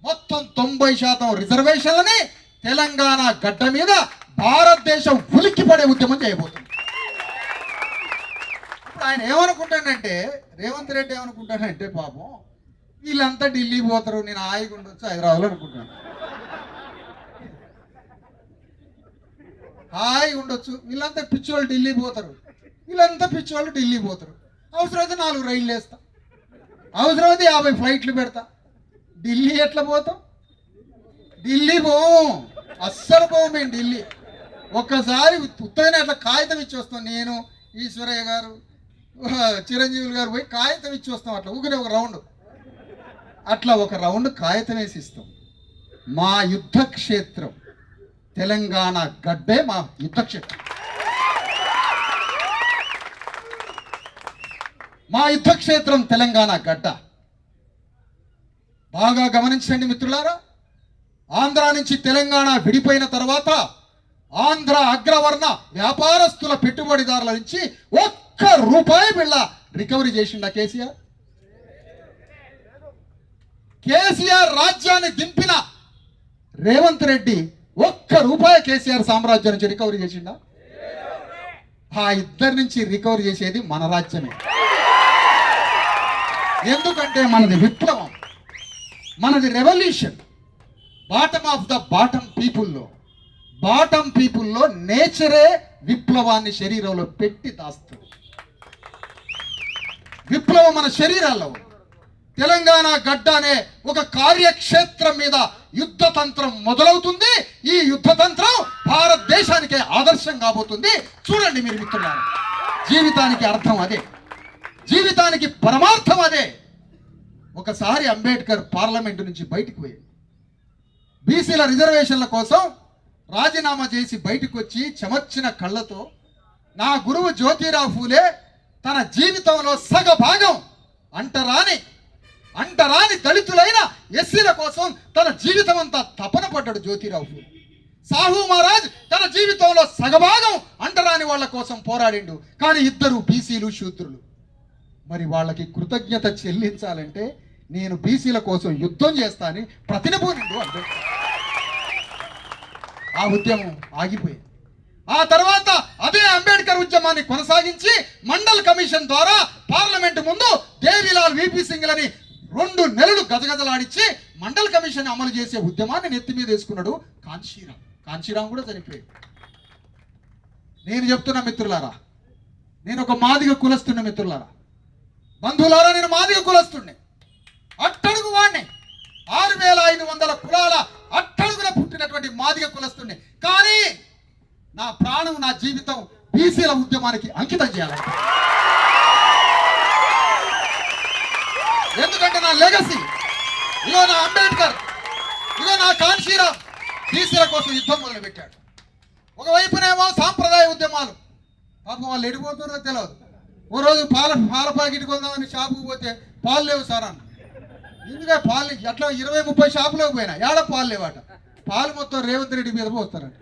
మొత్తం 90% రిజర్వేషన్లని తెలంగాణ గడ్డ మీద భారతదేశం ఉలిక్కిపడే ఉద్యమం చేయబోతుంది. ఆయన ఏమనుకుంటాడంటే, రేవంత్ రెడ్డి ఏమనుకుంటాడంటే, పాపం వీళ్ళంతా ఢిల్లీ పోతారు, నేను హాయిగా ఉండొచ్చు హైదరాబాద్లో అనుకుంటాను. హాయిగా ఉండొచ్చు, వీళ్ళంతా పిచ్చోళ్ళు ఢిల్లీ పోతారు, అవసరమైతే 4 రైళ్ళు వేస్తా, అవసరమైతే 50 ఫ్లైట్లు పెడతా. ఢిల్లీ ఎట్లా పోతాం? ఢిల్లీ పోం, అస్సలు పోం మేము ఢిల్లీ. ఒక్కసారి ఉత్తగానే అట్లా కాగితం ఇచ్చి వస్తాం. నేను, ఈశ్వరయ్య గారు, చిరంజీవులు గారు పోయి కాగితం ఇచ్చి వస్తాం. అట్లా ఊగిన ఒక రౌండ్ అట్లా ఒక రౌండ్ కాగితం వేసి ఇస్తాం. మా యుద్ధ క్షేత్రం తెలంగాణ గడ్డే మా యుద్ధ క్షేత్రం. మా యుద్ధ క్షేత్రం తెలంగాణ గడ్డ. బాగా గమనించండి మిత్రులారా, ఆంధ్ర నుంచి తెలంగాణ విడిపోయిన తర్వాత ఆంధ్ర అగ్రవర్ణ వ్యాపారస్తుల పెట్టుబడిదారుల నుంచి ఒక్క రూపాయి బిళ్ళ రికవరీ చేసిండా కేసీఆర్? కేసీఆర్ రాజ్యాన్ని దింపిన రేవంత్ రెడ్డి ఒక్క రూపాయి కేసీఆర్ సామ్రాజ్యం నుంచి రికవరీ చేసిండా? ఆ ఇద్దరి నుంచి రికవరీ చేసేది మన రాజ్యమే. ఎందుకంటే మనది విప్లవం, మనది revolution. Bottom of the bottom పీపుల్లో నేచరే విప్లవాన్ని శరీరంలో పెట్టి దాస్తుంది. విప్లవం మన శరీరాల్లో. తెలంగాణ గడ్డ అనే ఒక కార్యక్షేత్రం మీద యుద్ధతంత్రం మొదలవుతుంది. ఈ యుద్ధతంత్రం భారతదేశానికే ఆదర్శం కాబోతుంది. చూడండి మీరు మిత్రులారా, జీవితానికి అర్థం అదే, జీవితానికి పరమార్థం అదే. ఒకసారి అంబేద్కర్ పార్లమెంటు నుంచి బయటికి పోయి బీసీల రిజర్వేషన్ల కోసం రాజీనామా చేసి బయటకు వచ్చి చెమర్చిన కళ్ళతో నా గురువు జ్యోతిరావు ఫూలే తన జీవితంలో సగభాగం అంటరాని దళితులైన ఎస్సీల కోసం తన జీవితం అంతా తపన పడ్డాడు జ్యోతిరావు ఫూలే. సాహు మహారాజ్ తన జీవితంలో సగభాగం అంటరాని వాళ్ళ కోసం పోరాడిండు. కానీ ఇద్దరు బీసీలు శూద్రులు. మరి వాళ్ళకి కృతజ్ఞత చెల్లించాలంటే నేను బీసీల కోసం యుద్ధం చేస్తానని ప్రతినబూనిండు అంబేద్కర్. ఆ ఉద్యమం ఆగిపోయింది. ఆ తర్వాత అదే అంబేద్కర్ ఉద్యమాన్ని కొనసాగించి మండల్ కమిషన్ ద్వారా పార్లమెంటు ముందు దేవిలాల్ విపి సింగ్లని 2 నెలలు గజగజలాడించి మండల్ కమిషన్ అమలు చేసే ఉద్యమాన్ని నెత్తి మీద వేసుకున్నాడు కాంచీరాం కూడా చనిపోయాడు. నేను చెప్తున్నా మిత్రులారా, నేను ఒక మాదిగ కులస్తున్న మిత్రులారా, బంధువులారా, నేను మాదిగ కులస్తున్నే, అట్టడుగు వాడిని, 6500 కులాల అట్టడుగున పుట్టినటువంటి మాదిగ కులస్తున్నే. కానీ నా ప్రాణం, నా జీవితం బీసీల ఉద్యమానికి అంకితం చేయాలి. ఎందుకంటే నా లెగసీ, ఇగో నా అంబేద్కర్, ఇగో నా కాంశీరాం బీసీల కోసం యుద్ధం మొదలుపెట్టాడు. ఒకవైపునేమో సాంప్రదాయ ఉద్యమాలు, పాపం వాళ్ళు ఎడిపోతున్నారో తెలియదు. ఓ రోజు పాల ప్యాకెట్ కొందామని షాపుకు పోతే పాలు లేవు సార్ అన్న. ఎందుకంటే పాలు అట్లా 20-30 షాపులోకి పోయినా ఏడ పాలు లేవాట. పాలు మొత్తం రేవంత్ రెడ్డి మీద పోస్తారట.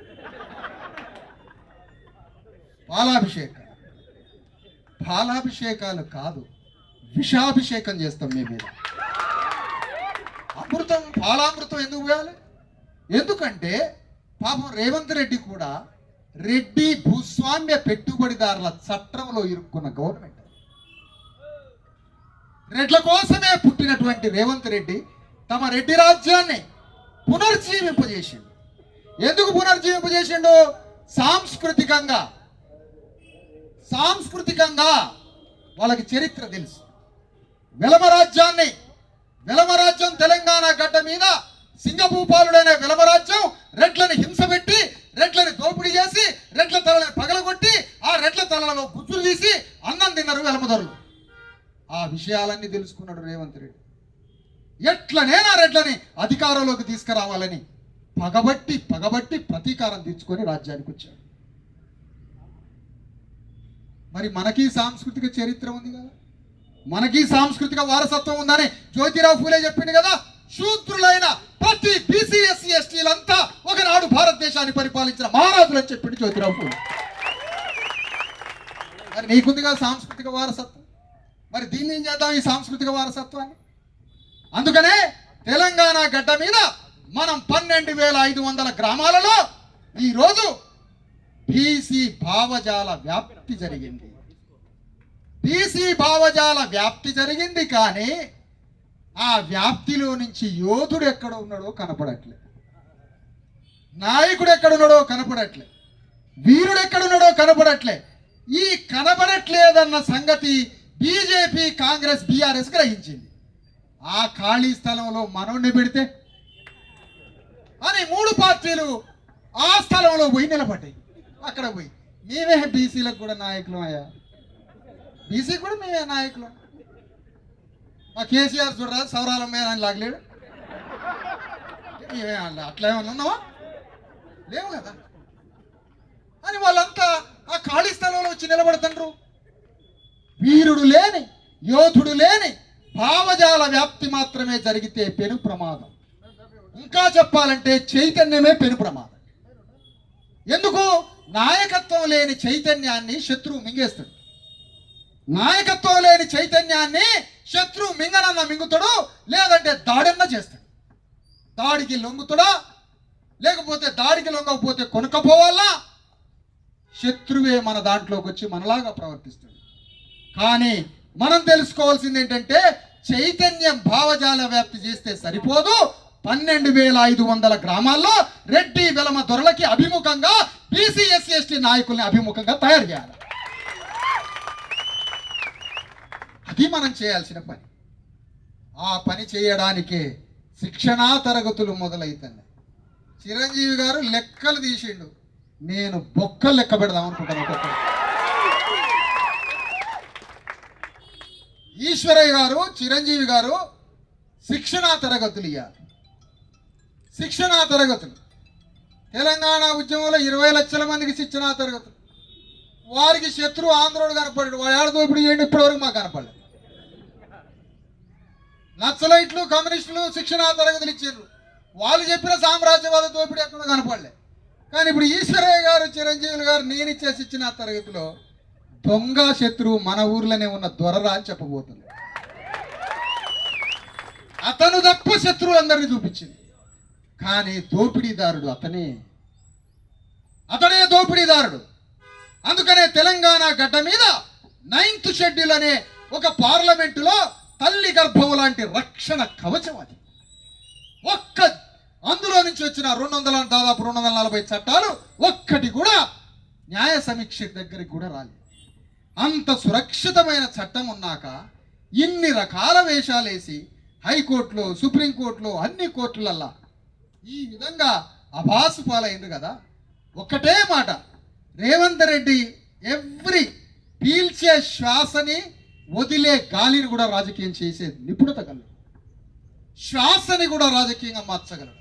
పాలాభిషేకాలు కాదు, విషాభిషేకం చేస్తాం మీ మీద. పాలామృతం ఎందుకు పోయాలి? ఎందుకంటే పాపం రేవంత్ రెడ్డి కూడా రెడ్డి భూస్వామ్య పెట్టుబడిదారుల చట్టంలో ఇరుక్కున్న గవర్నమెంట్. రెడ్ల కోసమే పుట్టినటువంటి రేవంత్ రెడ్డి తమ రెడ్డి రాజ్యాన్ని పునర్జీవింపజేసిండు. ఎందుకు పునర్జీవింపజేసిండు? సాంస్కృతికంగా వాళ్ళకి చరిత్ర తెలుసు. వెలమరాజ్యం తెలంగాణ గడ్డ మీద సింగభూపాలుడైన వెలమరాజ్యం రెడ్లని హింస పెట్టి, రెడ్లని దోపిడీ చేసి, రెడ్ల తలని పగలగొట్టి, ఆ రెడ్ల తలలో గుజ్జులు తీసి అన్నం తిన్నారు వెలమదొరలు. ఆ విషయాలన్నీ తెలుసుకున్నాడు రేవంత్ రెడ్డి. ఎట్లనేనా రెడ్లని అధికారంలోకి తీసుకురావాలని పగబట్టి ప్రతీకారం తీర్చుకొని రాజ్యానికి వచ్చాడు. మరి మనకి సాంస్కృతిక చరిత్ర ఉంది కదా, మనకి సాంస్కృతిక వారసత్వం ఉందని జ్యోతిరావు ఫూలే చెప్పింది కదా. శూద్రులైన ప్రతి బీసీ ఎస్సీ ఎస్టీలంతా ఒకనాడు భారతదేశాన్ని పరిపాలించిన మహారాజులు అని చెప్పింది జ్యోతిరావు ఫూలే. మరి నీకుంది కదా సాంస్కృతిక వారసత్వం, మరి దీన్ని ఏం చేద్దాం ఈ సాంస్కృతిక వారసత్వాన్ని? అందుకనే తెలంగాణ గడ్డ మీద మనం 12,500 గ్రామాలలో ఈరోజు బీసీ భావజాల వ్యాప్తి జరిగింది. కానీ ఆ వ్యాప్తిలో నుంచి యోధుడు ఎక్కడ ఉన్నాడో కనపడట్లే, నాయకుడు ఎక్కడున్నాడో కనపడట్లే, వీరుడు ఎక్కడున్నాడో కనపడట్లే. ఈ కనపడట్లేదన్న సంగతి బీజేపీ, కాంగ్రెస్, బీఆర్ఎస్ గ్రహించింది. ఆ ఖాళీ స్థలంలో మనోడిని పెడితే అని 3 పార్టీలు ఆ స్థలంలో పోయి నిలబడ్డాయి. అక్కడ పోయి మేమే బీసీలకు కూడా నాయకులం అయ్యా, బీసీ కూడా మేమే నాయకులం. మా కేసీఆర్ చూడరా సౌరాల మీద అని లాగలేడు. అట్లా ఏమన్నా ఉన్నావా? లేవు కదా. అని వాళ్ళంతా ఆ ఖాళీ స్థలంలో వచ్చి నిలబడుతుండ్రు. వీరుడు లేని, యోధుడు లేని భావజాల వ్యాప్తి మాత్రమే జరిగితే పెను ప్రమాదం. ఇంకా చెప్పాలంటే చైతన్యమే పెను ప్రమాదం. ఎందుకు? నాయకత్వం లేని చైతన్యాన్ని శత్రువు మింగేస్తాడు. నాయకత్వం లేని చైతన్యాన్ని శత్రువు మింగనన్న మింగుతాడు, లేదంటే దాడన్న చేస్తాడు. దాడికి లొంగుతాడా, లేకపోతే దాడికి లొంగకపోతే కొనుక్కపోవాలా. శత్రువే మన దాంట్లోకి వచ్చి మనలాగా ప్రవర్తిస్తాడు. కానీ మనం తెలుసుకోవాల్సింది ఏంటంటే చైతన్యం భావజాల వ్యాప్తి చేస్తే సరిపోదు. 12,500 గ్రామాల్లో రెడ్డి వెలమ దొరలకి అభిముఖంగా బీసీ ఎస్సీ ఎస్టీ నాయకుల్ని అభిముఖంగా తయారు చేయాలి. అది మనం చేయాల్సిన పని. ఆ పని చేయడానికే శిక్షణా తరగతులు మొదలవుతున్నాయి. చిరంజీవి గారు లెక్కలు తీసిండు, నేను బొక్కలు లెక్క పెడదాం అనుకుంటాను. ఒక్కొక్కరు ఈశ్వరయ్య గారు, చిరంజీవి గారు శిక్షణా తరగతులు ఇవ్వాలి. శిక్షణా తరగతులు తెలంగాణ ఉద్యమంలో 20 లక్షల మందికి శిక్షణా తరగతులు. వారికి శత్రువు ఆంధ్రోడు కనపడ్డాడు. వాడు ఏడ దోపిడీ చేయండి, ఇప్పటివరకు మాకు కనపడలేదు. నక్సలైట్లు, కమ్యూనిస్టులు శిక్షణా తరగతులు ఇచ్చారు. వాళ్ళు చెప్పిన సామ్రాజ్యవాద దోపిడీ ఎక్కడ కనపడలే. కానీ ఇప్పుడు ఈశ్వరయ్య గారు, చిరంజీవులు గారు నేను ఇచ్చే శిక్షణా తరగతిలో దొంగ శత్రువు మన ఊర్లోనే ఉన్న దొరరా అని చెప్పబోతుంది. అతను తప్ప శత్రువు అందరినీ చూపించింది. కానీ దోపిడీదారుడు అతనే దోపిడీదారుడు. అందుకనే తెలంగాణ గడ్డ మీద 9th షెడ్యూల్ అనే ఒక పార్లమెంటులో తల్లి గర్భం లాంటి రక్షణ కవచం అది. అందులో నుంచి వచ్చిన దాదాపు 240 చట్టాలు ఒక్కటి కూడా న్యాయ సమీక్ష దగ్గరికి కూడా రాలేదు. అంత సురక్షితమైన చట్టం ఉన్నాక ఇన్ని రకాల వేషాలేసి హైకోర్టులో, సుప్రీంకోర్టులో, అన్ని కోర్టులల్లా ఈ విధంగా అభాసు పాలైంది కదా. ఒక్కటే మాట, రేవంత్ రెడ్డి పీల్చే శ్వాసని వదిలే గాలిని కూడా రాజకీయం చేసే నిపుణత కలడు. శ్వాసని కూడా రాజకీయంగా మార్చగలడు.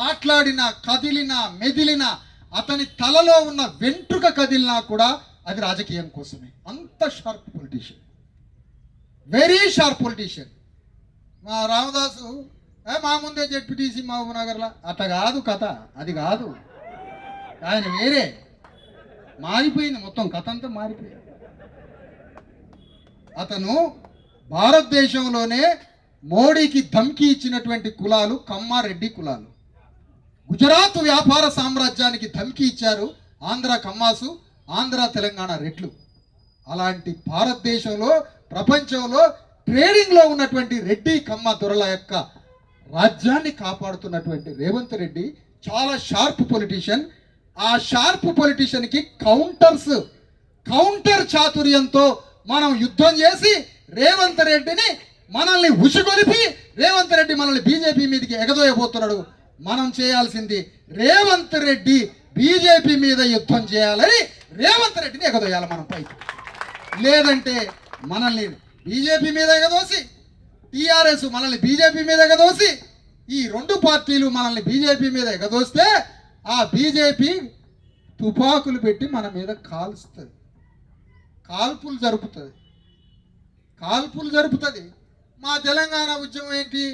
మాట్లాడినా, కదిలినా, మెదిలినా, అతని తలలో ఉన్న వెంట్రుక కదిలినా కూడా అది రాజకీయం కోసమే. అంత sharp politician, very sharp politician. మా రామదాసు మా ముందే జెడ్పీటీసీ మహబూబ్నగర్లో అట్ట కాదు కథ, అది కాదు. ఆయన వేరే మారిపోయింది, మొత్తం కథ అంతా మారిపోయింది. అతను భారతదేశంలోనే మోడీకి ధమ్కి ఇచ్చినటువంటి కులాలు కమ్మారెడ్డి కులాలు. గుజరాత్ వ్యాపార సామ్రాజ్యానికి ధమ్కి ఇచ్చారు ఆంధ్ర కమ్మాసు, ఆంధ్ర తెలంగాణ రెడ్లు. అలాంటి భారతదేశంలో, ప్రపంచంలో ట్రేడింగ్లో ఉన్నటువంటి రెడ్డి కమ్మ దొరల యొక్క రాజ్యాన్ని కాపాడుతున్నటువంటి రేవంత్ రెడ్డి చాలా షార్ప్ పొలిటీషియన్. ఆ షార్ప్ పొలిటీషియన్కి కౌంటర్ చాతుర్యంతో మనం యుద్ధం చేసి రేవంత్ రెడ్డిని మనల్ని ఉసిగొలిపి రేవంత్ రెడ్డి మనల్ని బీజేపీ మీదకి ఎగదోయబోతున్నాడు. మనం చేయాల్సింది రేవంత్ రెడ్డి బీజేపీ మీద యుద్ధం చేయాలని రేవంత్ రెడ్డిని ఎగదోయాలి మనం పైకి. లేదంటే మనల్ని బీజేపీ మీద ఎగదోసి, టీఆర్ఎస్ మనల్ని బీజేపీ మీద ఎగదోసి, ఈ 2 పార్టీలు మనల్ని బీజేపీ మీద ఎగదోస్తే ఆ బీజేపీ తుపాకులు పెట్టి మన మీద కాల్స్తుంది, కాల్పులు జరుపుతుంది. మా తెలంగాణ ఉద్యమం ఏంటి?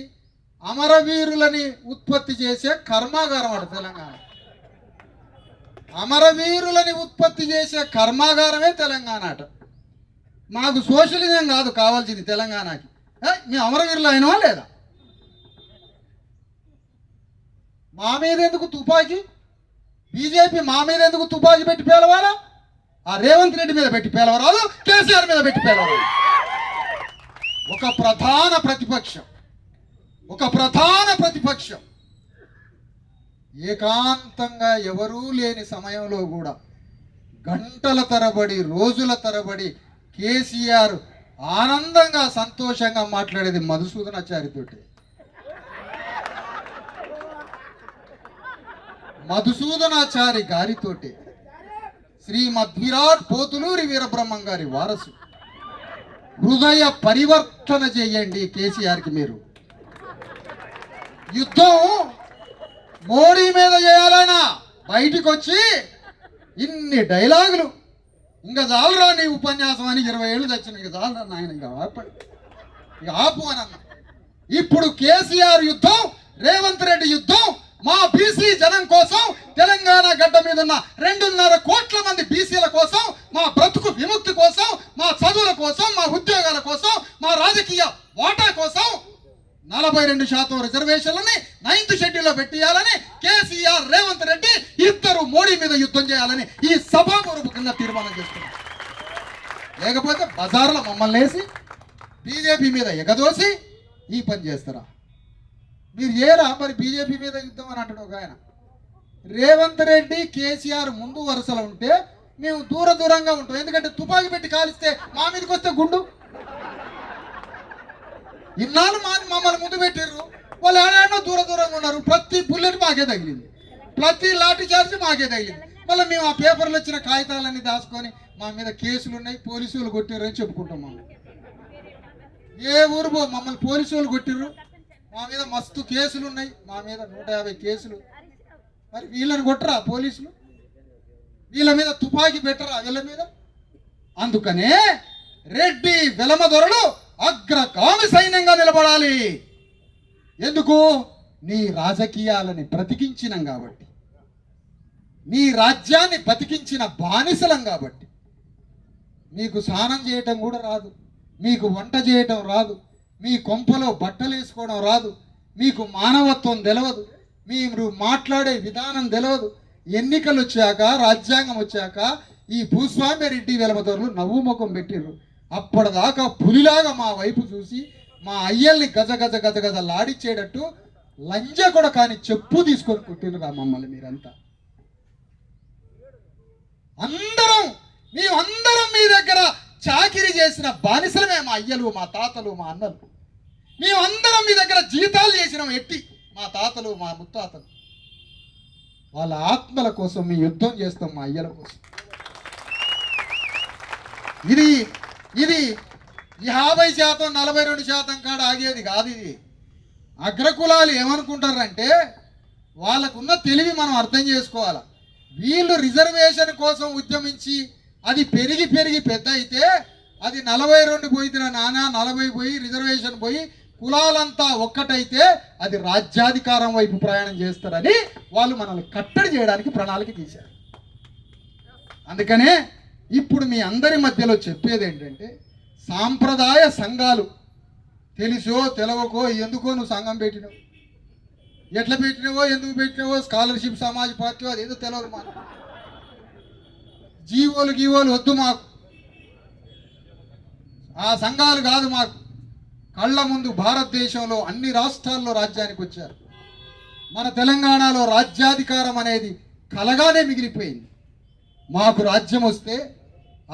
అమరవీరులని ఉత్పత్తి చేసే కర్మాగారం అట తెలంగాణ. అమరవీరులని ఉత్పత్తి చేసే కర్మాగారమే తెలంగాణ అట. మాకు సోషలిజం కాదు కావాల్సింది తెలంగాణకి. మేము అమరవీరులు అయినవా లేదా? మా మీద ఎందుకు తుపాకీ? బీజేపీ మా మీద ఎందుకు తుపాకీ పెట్టి పేలవాలా? ఆ రేవంత్ రెడ్డి మీద పెట్టి పేలవరాదు, కేసీఆర్ మీద పెట్టి పేలవరాదు. ఒక ప్రధాన ప్రతిపక్షం ఏకాంతంగా ఎవరూ లేని సమయంలో కూడా గంటల తరబడి, రోజుల తరబడి కేసీఆర్ ఆనందంగా, సంతోషంగా మాట్లాడేది మధుసూదనాచారితోటి. మధుసూదనాచారి గారితోటి, శ్రీమద్ విరాట్ పోతులూరి వీరబ్రహ్మం గారి వారసు హృదయ పరివర్తన చేయండి కేసీఆర్కి. మీరు యుద్ధం మోడీ మీద చేయాలన్నా బయటికి వచ్చి ఇన్ని డైలాగులు ఇంకా చాలరా నీ ఉపన్యాసం అని 20 ఏళ్ళు తెచ్చిన ఇంకా చాలరా నాయన ఇక ఆపండి ఇక ఆపు అని అన్న. ఇప్పుడు కేసీఆర్ యుద్ధం, రేవంత్ రెడ్డి యుద్ధం మా బీసీ జనం కోసం, తెలంగాణ గడ్డ మీద ఉన్న 2.5 కోట్ల మంది బీసీల కోసం, మా బ్రతుకు విముక్తి కోసం, మా చదువుల కోసం, మా ఉద్యోగాల కోసం, మా రాజకీయ వాటా కోసం 42% రిజర్వేషన్లని 9th షెడ్యూల్లో పెట్టేయాలని కేసీఆర్, రేవంత్ రెడ్డి ఇద్దరు మోడీ మీద యుద్ధం చేయాలని ఈ సభాపూర్వకంగా తీర్మానం చేస్తున్నారు. లేకపోతే బజార్లో మమ్మల్ని వేసి బీజేపీ మీద ఎగదోసి ఈ పని చేస్తారా? మీరు ఏరా మరి బీజేపీ మీద యుద్ధం అని అంటాడు ఒక ఆయన. రేవంత్ రెడ్డి, కేసీఆర్ ముందు వరుసలో ఉంటే మేము దూరంగా ఉంటాం. ఎందుకంటే తుపాకీ పెట్టి కాలిస్తే మా మీదకి వస్తే గుండు. ఇన్నాళ్ళు మమ్మల్ని ముందు పెట్టారు, వాళ్ళు ఏడాడో దూరంగా ఉన్నారు. ప్రతి బుల్లెట్ మాకే తగిలింది, ప్రతి లాఠీ చార్జ్ మాకే తగిలింది. మళ్ళీ మేము ఆ పేపర్లు వచ్చిన కాగితాలన్నీ దాచుకొని మా మీద కేసులు ఉన్నాయి, పోలీసులు కొట్టారు అని చెప్పుకుంటాం. మనం ఏ ఊరు మమ్మల్ని పోలీసులు కొట్టిర్రు, మా మీద మస్తు కేసులు ఉన్నాయి, మా మీద 150 కేసులు. మరి వీళ్ళని కొట్టరా పోలీసులు? వీళ్ళ మీద తుపాకీ పెట్టరా వీళ్ళ మీద? అందుకనే రెడ్డి వెలమ దొరలు అగ్రగామి సైన్యంగా నిలబడాలి. ఎందుకు? నీ రాజకీయాలని బ్రతికించినాం కాబట్టి, నీ రాజ్యాన్ని బతికించిన బానిసలం కాబట్టి. మీకు స్నానం చేయటం కూడా రాదు, మీకు వంట చేయటం రాదు, మీ కొంపలో బట్టలు వేసుకోవడం రాదు, మీకు మానవత్వం తెలియదు, మీరు మాట్లాడే విధానం తెలియదు. ఎన్నికలు వచ్చాక, రాజ్యాంగం వచ్చాక ఈ భూస్వామ్య రెడ్డి వెలమదొరలు నవ్వు ముఖం పెట్టిర్రు. అప్పటిదాకా పులిలాగా మా వైపు చూసి మా అయ్యల్ని గజ లాడిచ్చేటట్టు లంజ కూడా కానీ చెప్పు తీసుకొని కొట్టిర్రు రా మమ్మల్ని. మీరంతా మేమందరం మీ దగ్గర చాకిరీ చేసిన బానిసలమే మా అయ్యలు, మా తాతలు, మా అన్నలు. మేమందరం మీ దగ్గర జీతాలు చేసినాం ఎట్టి, మా తాతలు, మా ముత్తాతలు. వాళ్ళ ఆత్మల కోసం మీ యుద్ధం చేస్తాం, మా అయ్యల కోసం. ఇది 50% 42% కాడ ఆగేది కాదు. ఇది అగ్రకులాలు ఏమనుకుంటారంటే, వాళ్ళకున్న తెలివి మనం అర్థం చేసుకోవాలి. వీళ్ళు రిజర్వేషన్ కోసం ఉద్యమించి అది పెరిగి పెద్ద అయితే అది 42 పోయింది నానా, 40 పోయి రిజర్వేషన్ పోయి కులాలంతా ఒక్కటైతే అది రాజ్యాధికారం వైపు ప్రయాణం చేస్తారని వాళ్ళు మనల్ని కట్టడి చేయడానికి ప్రణాళిక తీశారు. అందుకనే ఇప్పుడు మీ అందరి మధ్యలో చెప్పేది ఏంటంటే, సాంప్రదాయ సంఘాలు తెలుసో తెలవకో ఎందుకో నువ్వు సంఘం పెట్టినావు, ఎట్లా పెట్టినావో ఎందుకు పెట్టినావో, స్కాలర్షిప్ సమాజ్ పార్టీ అదేదో తెలియదు మాకు. గీవోలు వద్దు మాకు, ఆ సంఘాలు కాదు మాకు. కళ్ళ ముందు భారతదేశంలో అన్ని రాష్ట్రాల్లో రాజ్యానికి వచ్చారు. మన తెలంగాణలో రాజ్యాధికారం అనేది కలగానే మిగిలిపోయింది. మాకు రాజ్యం వస్తే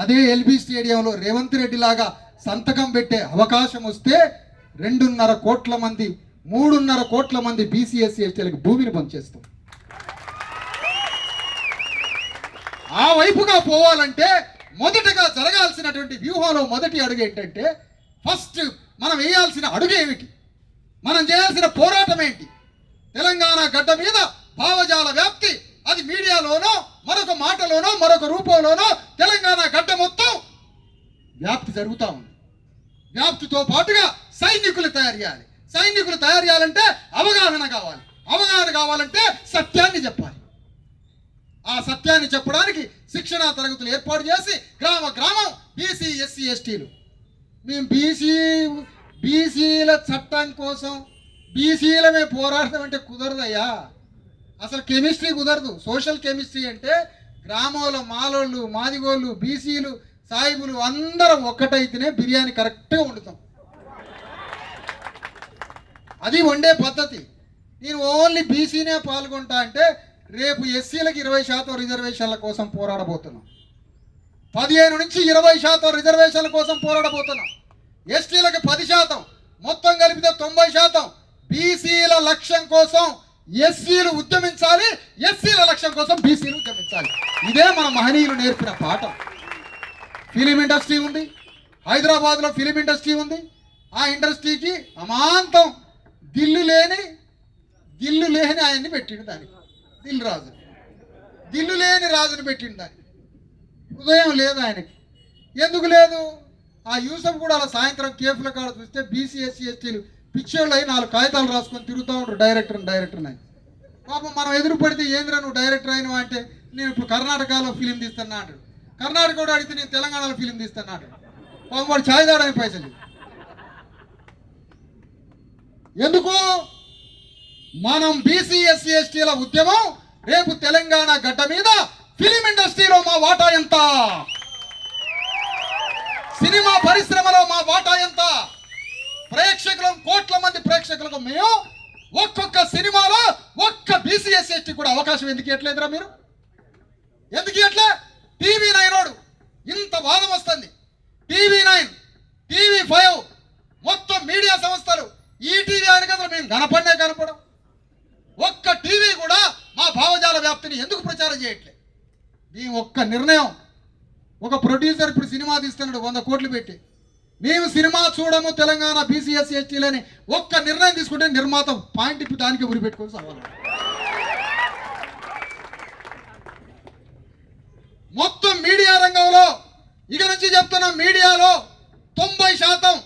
అదే ఎల్బీ స్టేడియంలో రేవంత్ రెడ్డి లాగా సంతకం పెట్టే అవకాశం వస్తే 2.5 కోట్ల మంది 3.5 కోట్ల మంది బీసీ ఎస్సీ ఎస్టీలకు భూమిని పంచేస్తాం. ఆ వైపుగా పోవాలంటే మొదటగా జరగాల్సినటువంటి వ్యూహంలో మొదటి అడుగు ఏంటంటే, ఫస్ట్ మనం వేయాల్సిన అడుగు ఏమిటి, మనం చేయాల్సిన పోరాటం ఏంటి? తెలంగాణ గడ్డ మీద భావజాల వ్యాప్తి, అది మీడియాలోనో మరొక మాటలోనో మరొక రూపంలోనో తెలంగాణ గడ్డ మొత్తం వ్యాప్తి జరుగుతూ ఉంది. వ్యాప్తితో పాటుగా సైనికులు తయారు చేయాలి. సైనికులు తయారు చేయాలంటే అవగాహన కావాలి. అవగాహన కావాలంటే సత్యాన్ని చెప్పాలి. ఆ సత్యాన్ని చెప్పడానికి శిక్షణా తరగతులు ఏర్పాటు చేసి గ్రామం బీసీ ఎస్సీ ఎస్టీలు, మేము బీసీల చట్టం కోసం బీసీలమే పోరాడటం అంటే కుదరదయ్యా. అసలు కెమిస్ట్రీ కుదరదు. సోషల్ కెమిస్ట్రీ అంటే గ్రామంలో మాలోళ్ళు, మాదిగోళ్ళు, బీసీలు, సాయిబులు అందరం ఒక్కటైతేనే బిర్యానీ కరెక్ట్గా వండుతాం. అది వండే పద్ధతి. నేను ఓన్లీ బీసీనే పాల్గొంటా అంటే రేపు ఎస్సీలకు 20% రిజర్వేషన్ల కోసం పోరాడబోతున్నాం. 15 నుంచి 20% రిజర్వేషన్ల కోసం పోరాడబోతున్నాం. ఎస్టీలకు 10%, మొత్తం కలిపితే 90%. బీసీల లక్ష్యం కోసం ఎస్సీలు ఉద్యమించాలి, ఎస్సీల లక్ష్యం కోసం బీసీలు ఉద్యమించాలి. ఇదే మన మహనీయులు నేర్పిన పాఠం. ఫిలిం ఇండస్ట్రీ ఉంది, హైదరాబాద్లో ఫిలిం ఇండస్ట్రీ ఉంది. ఆ ఇండస్ట్రీకి అమాంతం దిల్లు లేని ఆయన్ని పెట్టిండు దానికి. దిల్లు లేని రాజుని పెట్టిండు దానికి. హృదయం లేదు ఆయనకి. ఎందుకు లేదు? ఆ యూసఫ్ కూడా అలా సాయంత్రం కేఫ్ల కాడ చూస్తే బీసీ ఎస్సీ ఎస్టీలు పిచ్చోళ్ళు అయి 4 కాగితాలు రాసుకొని తిరుగుతూ ఉంటారు డైరెక్టర్ అని. పాపం మనం ఎదురు పడితే ఏంద్రా నువ్వు డైరెక్టర్ అయినవా అంటే నేను ఇప్పుడు కర్ణాటకలో ఫిలిం తీస్తున్నా అంటాడు. కర్ణాటక కూడా అడిగితే నేను తెలంగాణలో ఫిలిం తీస్తున్నా అంటాడు. పాపం వాడు ఛాయ్ తాడని పైసలు. ఎందుకు? మనం బీసీ ఎస్సీ ఎస్టీల ఉద్యమం రేపు తెలంగాణ గడ్డ మీద ఫిలిం ఇండస్ట్రీలో మా వాటా ఎంత, సినిమా పరిశ్రమలో మా వాటా ఎంత, ప్రేక్షకులం కోట్ల మంది ప్రేక్షకులకు మేము ఒక్కొక్క సినిమాలో ఒక్క బీసీ ఎస్సీ ఎస్టీ కూడా అవకాశం ఎందుకు ఇవ్వట్లేదురా మీరు? ఎందుకు ఇవ్వట్లే? TV9 ఇంత వాదం వస్తుంది. TV9, TV5 మొత్తం మీడియా సంస్థలు ఈటీవీ అని కదా మేము కనపడం. ఒక్క టీవీ కూడా మా భావజాల వ్యాప్తిని ఎందుకు ప్రచారం చేయట్లేదు? మేము ఒక్క నిర్ణయం, ఒక ప్రొడ్యూసర్ ఇప్పుడు సినిమా తీస్తున్నాడు 100 కోట్లు పెట్టి, మేము సినిమా చూడము తెలంగాణ బీసీ ఎస్సీ ఎస్టీలని ఒక్క నిర్ణయం తీసుకుంటే నిర్మాత పాయింట్ ఇప్పుడు దానికి ఉరి పెట్టుకొని సవాలు. మొత్తం మీడియా రంగంలో ఇక నుంచి చెప్తున్నా, మీడియాలో 90%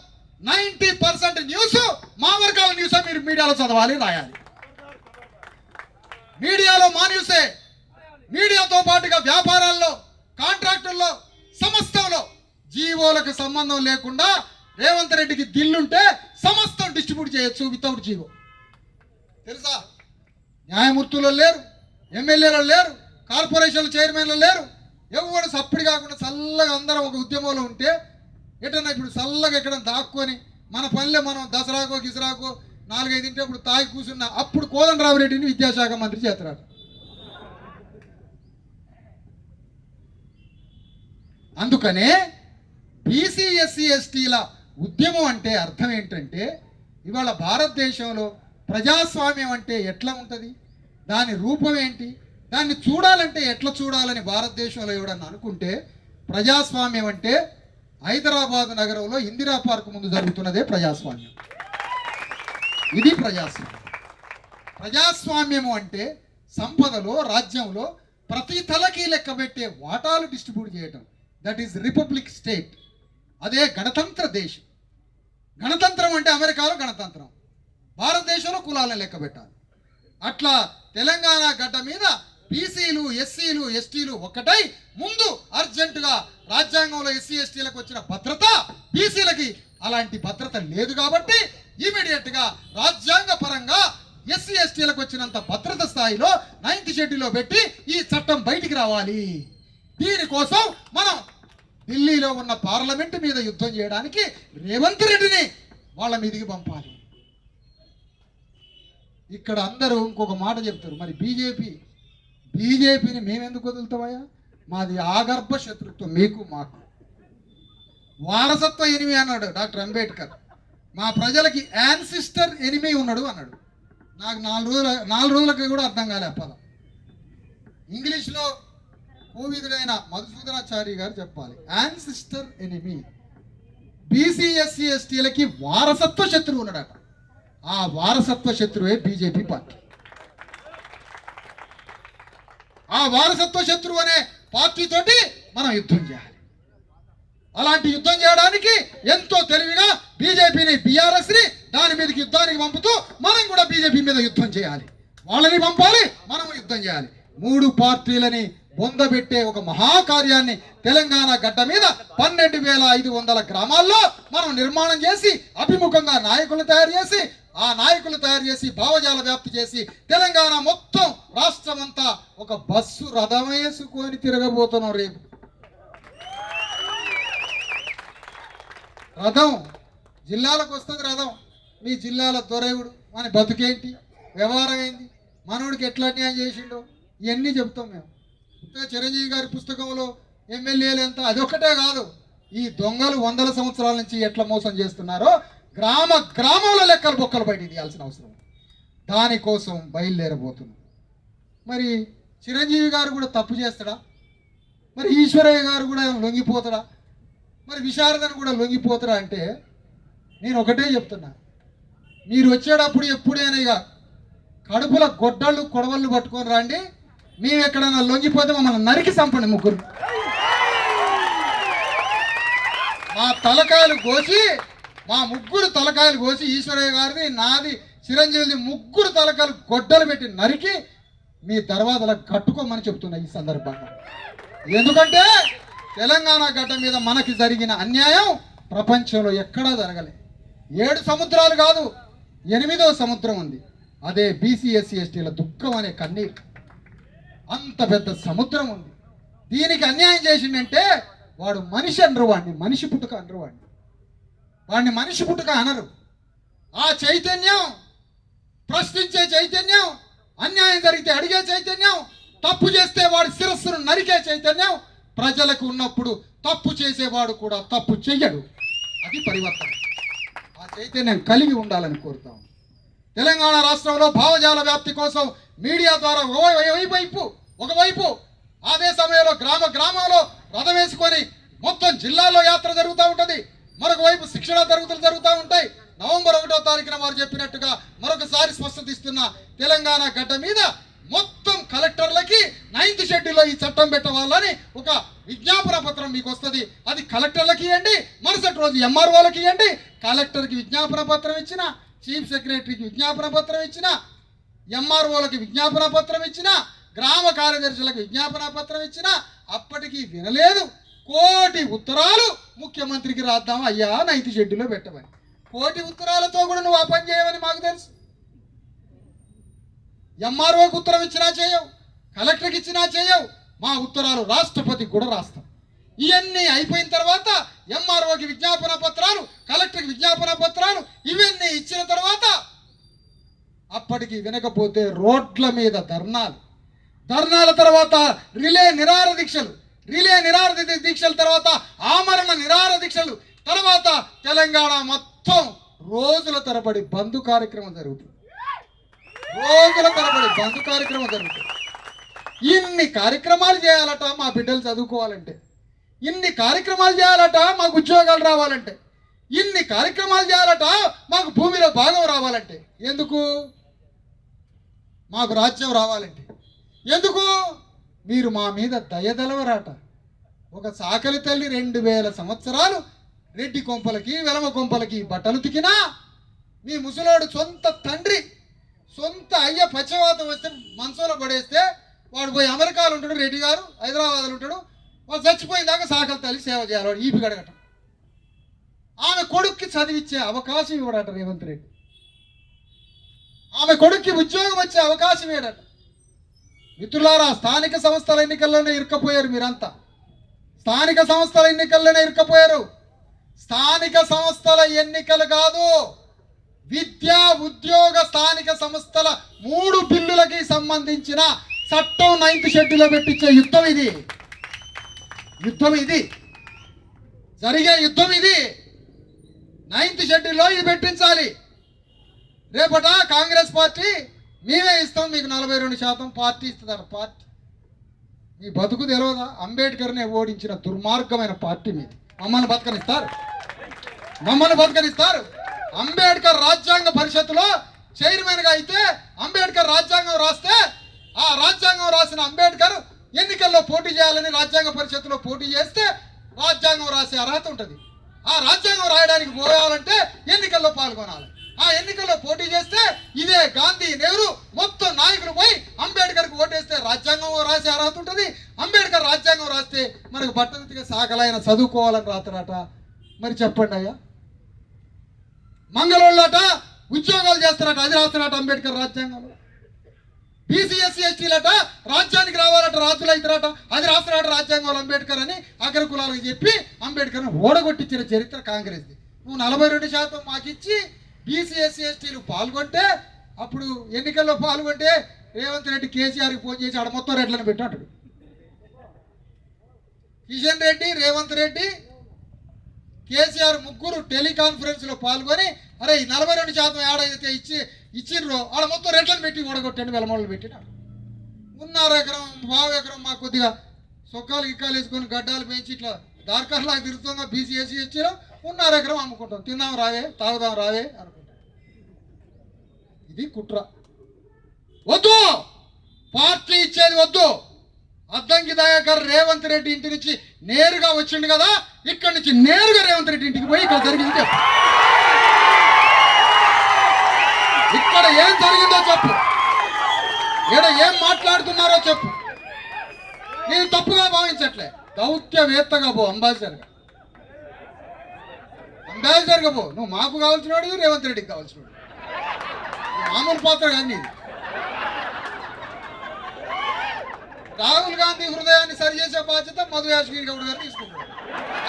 90% న్యూస్ మా వర్గాల న్యూసే మీరు మీడియాలో చదవాలి, రాయాలి. మీడియాలో మా న్యూసే. మీడియాతో పాటుగా వ్యాపారాల్లో, కాంట్రాక్టుల్లో, సమస్తంలో జీవోలకు సంబంధం లేకుండా రేవంత్ రెడ్డికి దిల్లుంటే సమస్తం డిస్ట్రిబ్యూట్ చేయొచ్చు వితౌట్ జీవో. తెలుసా? న్యాయమూర్తులు లేరు, ఎమ్మెల్యేలు లేరు, కార్పొరేషన్ల చైర్మన్లు లేరు. ఎవరు సప్పుడు కాకుండా చల్లగా అందరం ఒక ఉద్యమంలో ఉంటే ఎటన్నా ఇప్పుడు చల్లగా ఎక్కడ దాక్కొని మన పనిలో మనం దసరాకో గిసరాకో 4-5 ఇంటి అప్పుడు తాగి కూర్చున్నా అప్పుడు కోదండరామిరెడ్డిని విద్యాశాఖ మంత్రి చేస్తారు. అందుకనే బీసీ ఎస్సీ ఎస్టీల ఉద్యమం అంటే అర్థం ఏంటంటే, ఇవాళ భారతదేశంలో ప్రజాస్వామ్యం అంటే ఎట్లా ఉంటుంది, దాని రూపం ఏంటి, దాన్ని చూడాలంటే ఎట్లా చూడాలని భారతదేశంలో ఎవడన్నా అనుకుంటే, ప్రజాస్వామ్యం అంటే హైదరాబాద్ నగరంలో ఇందిరా పార్క్ ముందు జరుగుతున్నదే ప్రజాస్వామ్యం. ఇది ప్రజాస్వామ్యం. ప్రజాస్వామ్యము అంటే సంపదలో, రాజ్యంలో ప్రతి తలకి లెక్క పెట్టే వాటాలు డిస్ట్రిబ్యూట్ చేయటం. That is republic state. అదే గణతంత్ర దేశం. గణతంత్రం అంటే అమెరికాలో గణతంత్రం, భారతదేశంలో కులాలను లెక్క పెట్టాలి. అట్లా తెలంగాణ గడ్డ మీద బీసీలు ఎస్సీలు ఎస్టీలు ఒక్కటై ముందు అర్జెంటుగా రాజ్యాంగంలో ఎస్సీ ఎస్టీలకు వచ్చిన భద్రత బీసీలకి అలాంటి భద్రత లేదు కాబట్టి ఇమీడియట్ గా రాజ్యాంగ పరంగా ఎస్సీ ఎస్టీలకు వచ్చినంత భద్రత స్థాయిలో 9th షెడ్యూల్లో పెట్టి ఈ చట్టం బయటికి రావాలి. దీనికోసం మనం ఢిల్లీలో ఉన్న పార్లమెంట్ మీద యుద్ధం చేయడానికి రేవంత్ రెడ్డిని వాళ్ళ మీదికి పంపాలి. ఇక్కడ అందరూ ఇంకొక మాట చెప్తారు, మరి బీజేపీని మేమెందుకు వదులుతామయ్యా? మాది ఆగర్భ శత్రుత్వం మీకు మాకు. వారసత్వ ఎనిమి అన్నాడు డాక్టర్ అంబేద్కర్. మా ప్రజలకి యాన్సిస్టర్ ఎనిమి ఉన్నాడు అన్నాడు. నాకు 4 రోజులకి కూడా అర్థం కాలే ఆ పదం. ఇంగ్లీష్లో కోవిదుడైన మధుసూదనాచారి గారు చెప్పాలి, యాన్సిస్టర్ ఎనిమి. బీసీ ఎస్సీ ఎస్టీలకి వారసత్వ శత్రువు ఉన్నాడట. ఆ వారసత్వ శత్రువే బీజేపీ పార్టీ. ఆ వారసత్వ శత్రువు అనే పార్టీతోటి మనం యుద్ధం చేయాలి. అలాంటి యుద్ధం చేయడానికి ఎంతో తెలివిగా బీజేపీని, బీఆర్ఎస్ని దాని మీదకి యుద్ధానికి పంపుతూ మనం కూడా బీజేపీ మీద యుద్ధం చేయాలి. వాళ్ళని పంపాలి, మనం యుద్ధం చేయాలి. 3 పార్టీలని పొందబెట్టే ఒక మహాకార్యాన్ని తెలంగాణ గడ్డ మీద 12,500 గ్రామాల్లో మనం నిర్మాణం చేసి అభిముఖంగా నాయకులను తయారు చేసి, ఆ నాయకులు తయారు చేసి భావజాల వ్యాప్తి చేసి తెలంగాణ మొత్తం రాష్ట్రమంతా ఒక బస్సు రథం వేసుకొని తిరగబోతున్నాం. రేపు రథం జిల్లాలకు వస్తుంది. రథం మీ జిల్లాల దొరేవుడు మన బతుకేంటి, వ్యవహారం ఏంది, మనోడికి ఎట్లా అన్యాయం చేసిండో ఇవన్నీ చెప్తాం మేము. చిరంజీవి గారి పుస్తకంలో ఎమ్మెల్యేలు ఎంత, అదొక్కటే కాదు, ఈ దొంగలు 100 సంవత్సరాల నుంచి ఎట్లా మోసం చేస్తున్నారో గ్రామంలో లెక్కలు బొక్కలు బయట తీయాల్సిన అవసరం. దానికోసం బయలుదేరబోతున్నాం. మరి చిరంజీవి గారు కూడా తప్పు చేస్తాడా? మరి ఈశ్వరయ్య గారు కూడా లొంగిపోతాడా? మరి విశారదను కూడా లొంగిపోతారా అంటే నేను ఒకటే చెప్తున్నా, మీరు వచ్చేటప్పుడు ఎప్పుడైనా ఇక కడుపుల గొడ్డళ్ళు కొడవళ్ళు పట్టుకొని రండి, మేము ఎక్కడైనా లొంగిపోతే మమ్మల్ని నరికి చంపండి ముగ్గురు. మా తలకాయలు కోసి, మా ముగ్గురు తలకాయలు కోసి, ఈశ్వరయ్య గారిది నాది చిరంజీవిది ముగ్గురు తలకాయలు గొడ్డలు పెట్టి నరికి మీ దర్వాజాల కట్టుకోమని చెప్తున్నా ఈ సందర్భంగా. ఎందుకంటే తెలంగాణ గడ్డ మీద మనకి జరిగిన అన్యాయం ప్రపంచంలో ఎక్కడా జరగలే. 7 సముద్రాలు కాదు, 8వ సముద్రం ఉంది. అదే బీసీ ఎస్సీ ఎస్టీల దుఃఖం అనే కన్నీరు. అంత పెద్ద సముద్రం ఉంది. దీనికి అన్యాయం చేసిందంటే వాడు మనిషి అనరు, వాడిని మనిషి పుట్టుక అనరు, వాడిని మనిషి పుట్టుక అనరు. ఆ చైతన్యం, ప్రశ్నించే చైతన్యం, అన్యాయం జరిగితే అడిగే చైతన్యం, తప్పు చేస్తే వాడి శిరస్సును నరికే చైతన్యం ప్రజలకు ఉన్నప్పుడు తప్పు చేసేవాడు కూడా తప్పు చెయ్యడు. అది పరివర్తన. ఆ చైతన్యం కలిగి ఉండాలని కోరుతాం. తెలంగాణ రాష్ట్రంలో భావజాల వ్యాప్తి కోసం మీడియా ద్వారా ఒకవైపు అదే సమయంలో గ్రామంలో రథం వేసుకొని మొత్తం జిల్లాల్లో యాత్ర జరుగుతూ ఉంటుంది. మరొక వైపు శిక్షణ తరగతులు జరుగుతూ ఉంటాయి. నవంబర్ 1వ తారీఖున వారు చెప్పినట్టుగా మరొకసారి స్పష్టత ఇస్తున్న, తెలంగాణ గడ్డ మీద మొత్తం కలెక్టర్లకి 9th షెడ్యూల్లో ఈ చట్టం పెట్టవాలని ఒక విజ్ఞాపన పత్రం మీకు వస్తుంది. అది కలెక్టర్లకి ఇవ్వండి, మరుసటి రోజు ఎంఆర్ఓలకి ఇవ్వండి. కలెక్టర్కి విజ్ఞాపన పత్రం ఇచ్చిన, చీఫ్ సెక్రటరీకి విజ్ఞాపన పత్రం ఇచ్చిన, ఎంఆర్ఓలకి విజ్ఞాపన పత్రం ఇచ్చిన, గ్రామ కార్యదర్శులకు విజ్ఞాపన పత్రం ఇచ్చిన, అప్పటికి వినలేదు. కోటి ఉత్తరాలు ముఖ్యమంత్రికి రాద్దాం అయ్యా 9th షెడ్యూల్లో పెట్టమని. కోటి ఉత్తరాలతో కూడా నువ్వు ఆ పని చేయవని మాకు తెలుసు. ఎంఆర్ఓకి ఉత్తరం ఇచ్చినా చేయవు, కలెక్టర్కి ఇచ్చినా చేయవు. మా ఉత్తరాలు రాష్ట్రపతికి కూడా రాస్తాం. ఇవన్నీ అయిపోయిన తర్వాత ఎంఆర్ఓకి విజ్ఞాపన పత్రాలు, కలెక్టర్కి విజ్ఞాపన పత్రాలు, ఇవన్నీ ఇచ్చిన తర్వాత అప్పటికి వినకపోతే రోడ్ల మీద ధర్నాల తర్వాత రిలే నిరాహార దీక్షల తర్వాత ఆమరణ నిరాహార దీక్షలు తర్వాత తెలంగాణ మొత్తం రోజుల తరబడి బంద్ కార్యక్రమం జరుగుతుంది. ఇన్ని కార్యక్రమాలు చేయాలట మా బిడ్డలు చదువుకోవాలంటే, ఇన్ని కార్యక్రమాలు చేయాలట మాకు ఉద్యోగాలు రావాలంటే, ఇన్ని కార్యక్రమాలు చేయాలట మాకు భూమిలో భాగం రావాలంటే. ఎందుకు? మాకు రాజ్యం రావాలంటే. ఎందుకు? మీరు మా మీద దయదలవరాట. ఒక సాకలి తల్లి 2000 సంవత్సరాలు రెడ్డి కొంపలకి వెలమ కొంపలకి బట్టలు తికినా, మీ ముసలోడు సొంత తండ్రి సొంత అయ్య పచ్చవాతం వస్తే మనసులో పడేస్తే వాడు పోయి అమెరికాలో ఉంటాడు, రెడ్డి గారు హైదరాబాద్లో ఉంటాడు. వాడు చచ్చిపోయిన దాకా సాకలి తల్లి సేవ చేయాలి, వాడు ఈపి గడగటం. ఆమె కొడుక్కి చదివిచ్చే అవకాశం ఇవ్వడట రేవంత్ రెడ్డి. ఆమె కొడుక్కి ఉద్యోగం వచ్చే అవకాశం ఇవ్వడట. మిత్రులారా, స్థానిక సంస్థల ఎన్నికల్లోనే ఇరుక్కపోయారు మీరంతా. స్థానిక సంస్థల ఎన్నికలు కాదు, విద్యా ఉద్యోగ స్థానిక సంస్థల 3 బిల్లులకి సంబంధించిన చట్టం 9th షెడ్యూల్లో పెట్టించే యుద్ధం ఇది. జరిగే యుద్ధం ఇది. 9th షెడ్యూల్లో ఇది పెట్టించాలి. రేపట కాంగ్రెస్ పార్టీ మేమే ఇస్తాం మీకు 42% పార్టీ ఇస్తుందన్న పార్టీ. మీ బతుకు తెలియదా? అంబేద్కర్నే ఓడించిన దుర్మార్గమైన పార్టీ మీద మమ్మల్ని బతకనిస్తారు. అంబేద్కర్ రాజ్యాంగ పరిషత్తులో చైర్మన్గా అయితే అంబేద్కర్ రాజ్యాంగం రాస్తే, ఆ రాజ్యాంగం రాసిన అంబేద్కర్ ఎన్నికల్లో పోటీ చేయాలని రాజ్యాంగ పరిషత్తులో పోటీ చేస్తే రాజ్యాంగం రాసే అర్హత ఉంటుంది. ఆ రాజ్యాంగం రాయడానికి పోవాలంటే ఎన్నికల్లో పాల్గొనాలి. ఆ ఎన్నికల్లో పోటీ చేస్తే ఇదే గాంధీ, నెహ్రూ మొత్తం నాయకులు పోయి అంబేద్కర్కి ఓటేస్తే రాజ్యాంగం రాసే అర్హత ఉంటుంది. అంబేద్కర్ రాజ్యాంగం రాస్తే మనకు బట్టనితిగా సాకలైన చదువుకోవాలని రాతరాట. మరి చెప్పండి అయ్యా, మంగళోళ్ళట ఉద్యోగాలు చేస్తారట, అది రాస్తారట అంబేద్కర్ రాజ్యాంగంలో. బీసీ ఎస్సీ ఎస్టీలట రాజ్యానికి రావాలట, రాజులు అవుతారట, అది రాస్తారట రాజ్యాంగంలో అంబేద్కర్ అని అగ్రకులాలకు చెప్పి అంబేద్కర్ని ఓడగొట్టించిన చరిత్ర కాంగ్రెస్ది. నువ్వు 42% మాకిచ్చి బీసీ ఎస్సీ ఎస్టీలు పాల్గొంటే, అప్పుడు ఎన్నికల్లో పాల్గొంటే రేవంత్ రెడ్డి కేసీఆర్కి ఫోన్ చేసి ఆడ మొత్తం రెడ్లను పెట్టాడు. కిషన్ రెడ్డి, రేవంత్ రెడ్డి, కేసీఆర్ ముగ్గురు టెలికాన్ఫరెన్స్లో పాల్గొని అరే 42% ఏడైతే ఇచ్చిర్రో ఆడ మొత్తం రెడ్లను పెట్టి ఓడగొట్టాడు, వెలమోళ్ళు పెట్టినాడు. 1.5 ఎకరం, 1.5 ఎకరం మాకు కొద్దిగా సొక్కాలు గిక్కాలు వేసుకొని గడ్డాలు పెంచి ఇట్లా దార్కర్లాగా తిరుగుతుందా బీసీ ఎస్సీ ఎస్టీలో 1.5 ఎకరం అమ్ముకుంటాం, తిందాం రావే తాగుదాం రావే అనుకుంటాం. ఇది కుట్ర. వద్దు, పార్టీ ఇచ్చేది వద్దు. అద్దంకి దయాకర్ రేవంత్ రెడ్డి ఇంటి నుంచి నేరుగా వచ్చిండు కదా, ఇక్కడి నుంచి నేరుగా రేవంత్ రెడ్డి ఇంటికి పోయి ఇక్కడ జరిగింది చెప్పు. ఇక్కడ ఏం జరిగిందో చెప్పు, ఇక్కడ ఏం మాట్లాడుతున్నారో చెప్పు. నేను తప్పుగా భావించట్లే, దౌత్యవేత్తగా పో, అంబాసిడర్గా పో. నువ్వు మాకు కావాల్సిన వాడు, రేవంత్ రెడ్డికి కావాల్సిన వాడు. మామూలు పాత్ర కానీ రాహుల్ గాంధీ హృదయాన్ని సరిచేసే బాధ్యత మధు యాష్గిరి గౌడ్ గారు తీసుకుంటారు.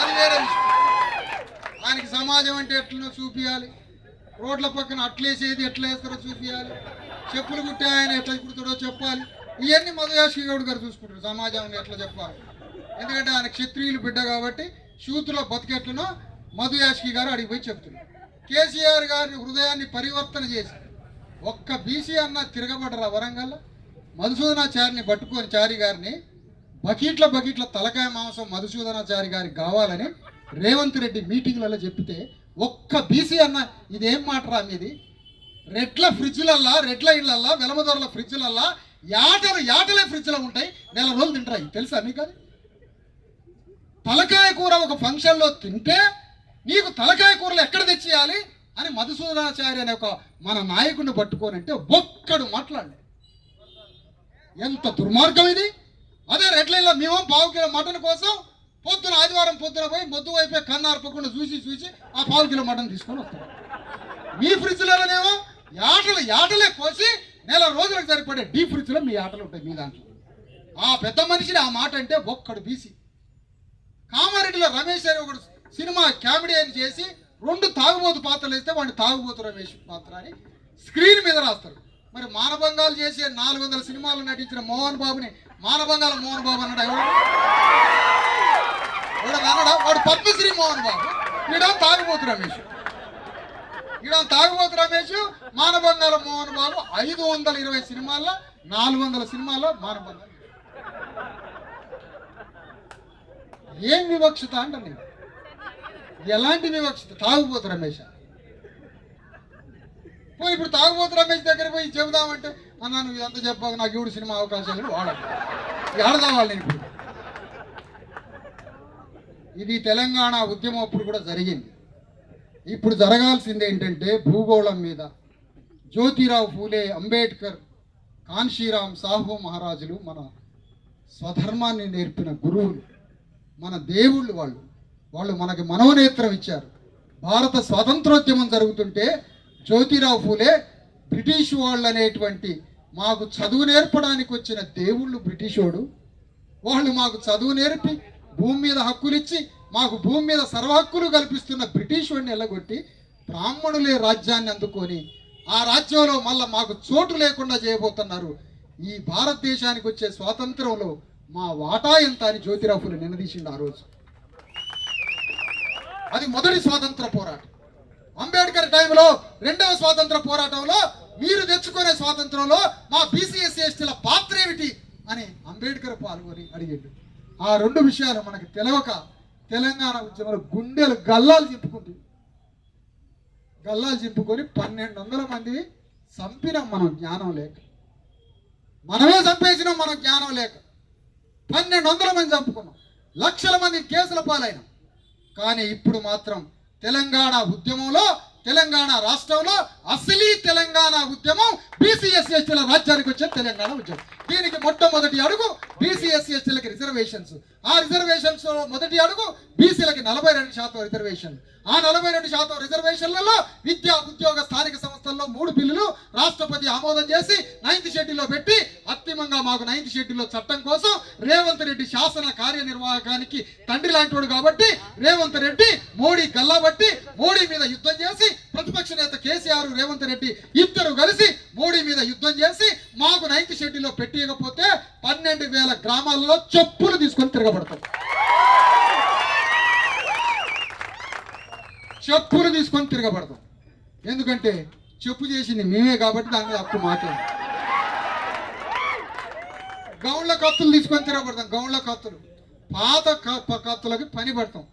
అది వేరే విషయం. ఆయనకి సమాజం అంటే ఎట్లనో చూపించాలి, రోడ్ల పక్కన అట్లేసేది ఎట్లా వేస్తారో చూపించాలి, చెప్పులు కుట్టే ఆయన ఎట్లా కుడతాడో చెప్పాలి. ఇవన్నీ మధు యాష్గిరి గౌడ్ గారు చూసుకుంటారు, సమాజాన్ని ఎట్లా చెప్పాలి. ఎందుకంటే ఆయన క్షత్రియులు బిడ్డ కాబట్టి షూతులో బతికెట్లనో మధు యాష్కి గారు అడిగి పోయి చెప్తున్నారు. కేసీఆర్ గారి హృదయాన్ని పరివర్తన చేసి ఒక్క బీసీ అన్న తిరగబడరా వరంగల్. మధుసూదనాచారిని పట్టుకొని చారి గారిని బకెట్ల తలకాయ మాంసం మధుసూదనాచారి గారికి కావాలని రేవంత్ రెడ్డి మీటింగ్లలో చెప్తే ఒక్క బీసీ అన్న ఇదేం మాటరా మీది. రెడ్ల ఫ్రిడ్జ్లల్లా, రెడ్ల ఇళ్లల్లా, వెలమదొరల ఫ్రిడ్జ్లల్లా యాటలే ఫ్రిడ్జ్లో ఉంటాయి, 1 నెల రోజులు తింటాయి. తెలుసా మీకు? అది తలకాయ కూర ఒక ఫంక్షన్లో తింటే నీకు తలకాయ కూరలు ఎక్కడ తెచ్చేయాలి అని మధుసూదనాచారి అనే ఒక మన నాయకుడిని పట్టుకొని అంటే ఒక్కడు మాట్లాడలే. ఎంత దుర్మార్గం ఇది. అదే రెడ్లైన్లో మేము 1/4 కిలో మటన్ కోసం పొద్దున ఆదివారం పొద్దున పోయి మొద్దు వైపే కన్నార్పకుండా చూసి ఆ 1/4 కిలో మటన్ తీసుకొని వస్తాం. మీ ఫ్రిడ్జ్లలోనేమో యాటలే కోసి 1 నెల రోజులకు సరిపడే డీప్ ఫ్రిడ్జ్లో మీ ఆటలు ఉంటాయి మీ దాంట్లో. ఆ పెద్ద మనిషిని ఆ మాట అంటే ఒక్కడు బీసీ. కామారెడ్డిలో రమేష్ అని ఒకడు సినిమా కామెడీని చేసి 2 తాగుబోతు పాత్రలు వేస్తే వాడిని తాగుబోతు రమేష్ పాత్ర అని స్క్రీన్ మీద రాస్తారు. మరి మానభంగాలు చేసే 400 సినిమాలు నటించిన మోహన్ బాబుని మానభంగాల మోహన్ బాబు అన్నాడు ఎవడు? వాడు పద్మశ్రీ మోహన్ బాబు, ఈడ తాగుబోతు రమేష్. మానభంగాల మోహన్ బాబు 520 సినిమాల్లో 400 సినిమాల్లో మానభంగాలు. ఏం వివక్షత అంట నేను. ఎలాంటి వివక్షత? తాగుబోతు రమేష్. పోయి ఇప్పుడు తాగుబోతు రమేష్ దగ్గర పోయి చెబుదామంటే అన్నా నువ్వు ఇదంతా చెప్పాక నాకు ఎవడు సినిమా అవకాశాలు వాడాలి, ఆడదావాలి నేను ఇప్పుడు. ఇది తెలంగాణ ఉద్యమం అప్పుడు కూడా జరిగింది. ఇప్పుడు జరగాల్సింది ఏంటంటే భూగోళం మీద జ్యోతిరావు ఫూలే, అంబేద్కర్, కాన్షీరామ్ సాహు మహారాజులు మన స్వధర్మాన్ని నేర్పిన గురువులు, మన దేవుళ్ళు. వాళ్ళు మనకి మనోనేత్రం ఇచ్చారు. భారత స్వాతంత్రోద్యమం జరుగుతుంటే జ్యోతిరావు ఫూలే బ్రిటిష్ వాళ్ళు అనేటువంటి మాకు చదువు నేర్పడానికి వచ్చిన దేవుళ్ళు బ్రిటిషోడు. వాళ్ళు మాకు చదువు నేర్పి భూమి మీద హక్కులిచ్చి మాకు భూమి మీద సర్వ హక్కులు కల్పిస్తున్న బ్రిటిష్ వాడిని ఎల్లగొట్టి బ్రాహ్మణులే రాజ్యాన్ని అందుకొని ఆ రాజ్యంలో మళ్ళీ మాకు చోటు లేకుండా చేయబోతున్నారు. ఈ భారతదేశానికి వచ్చే స్వాతంత్రంలో మా వాటా ఎంత అని జ్యోతిరావు ఫూలే నిలదీసిండు ఆ రోజు. అది మొదటి స్వాతంత్ర పోరాటం. అంబేద్కర్ టైంలో 2వ స్వాతంత్ర పోరాటంలో మీరు తెచ్చుకునే స్వాతంత్రంలో మా బీసీ ఎస్సీ ఎస్టీల పాత్ర ఏమిటి అని అంబేద్కర్ పాల్గొని అడిగాడు. ఆ 2 విషయాలు మనకి తెలవక తెలంగాణ ఉద్యమంలో గుండెలు గల్లాలు చింపుకొని 1200 మంది చంపినాం మనం జ్ఞానం లేక. మనమే చంపేసినాం మనం జ్ఞానం లేక. 1200 మంది చంపుకున్నాం, లక్షల మంది కేసుల పాలైనాం. కానీ ఇప్పుడు మాత్రం తెలంగాణ ఉద్యమంలో, తెలంగాణ రాష్ట్రంలో అసలీ తెలంగాణ ఉద్యమం బీసీ ఎస్సీ ఎస్టీల రాజ్యానికి వచ్చే తెలంగాణ ఉద్యమం. దీనికి మొట్టమొదటి అడుగు బీసీ ఎస్సీ ఎస్టీలకి రిజర్వేషన్స్. ఆ రిజర్వేషన్స్ మొదటి అడుగు బీసీలకి 42% రిజర్వేషన్. ఆ 42% రిజర్వేషన్లలో విద్యా, ఉద్యోగ, స్థానిక సంస్థల్లో 3 బిల్లులు రాష్ట్రపతి ఆమోదం చేసి 9th షెడ్యూల్లో పెట్టి అంతిమంగా మాకు 9th షెడ్యూల్లో చట్టం కోసం రేవంత్ రెడ్డి శాసన కార్యనిర్వాహకానికి తండ్రి లాంటివాడు కాబట్టి రేవంత్ రెడ్డి మోడీ గల్లాబట్టి మోడీ మీద యుద్ధం చేసి ప్రతిపక్ష నేత కేసీఆర్, రేవంత్ రెడ్డి ఇద్దరు కలిసి మోడీ మీద యుద్ధం చేసి మాకు 9th షెడ్యూల్లో పెట్టియకపోతే 12,000 గ్రామాల్లో చెప్పులు తీసుకొని తిరగబడతారు. చెప్పులు తీసుకొని తిరగబడతాం. ఎందుకంటే చెప్పు చేసింది మేమే కాబట్టి దాని మీద హక్కు మాట్లాడు. గౌండ్ల కత్తులు తీసుకొని తిరగబడతాం. గౌండ్ల కత్తులు పాత కత్తులకి పని పడతాం,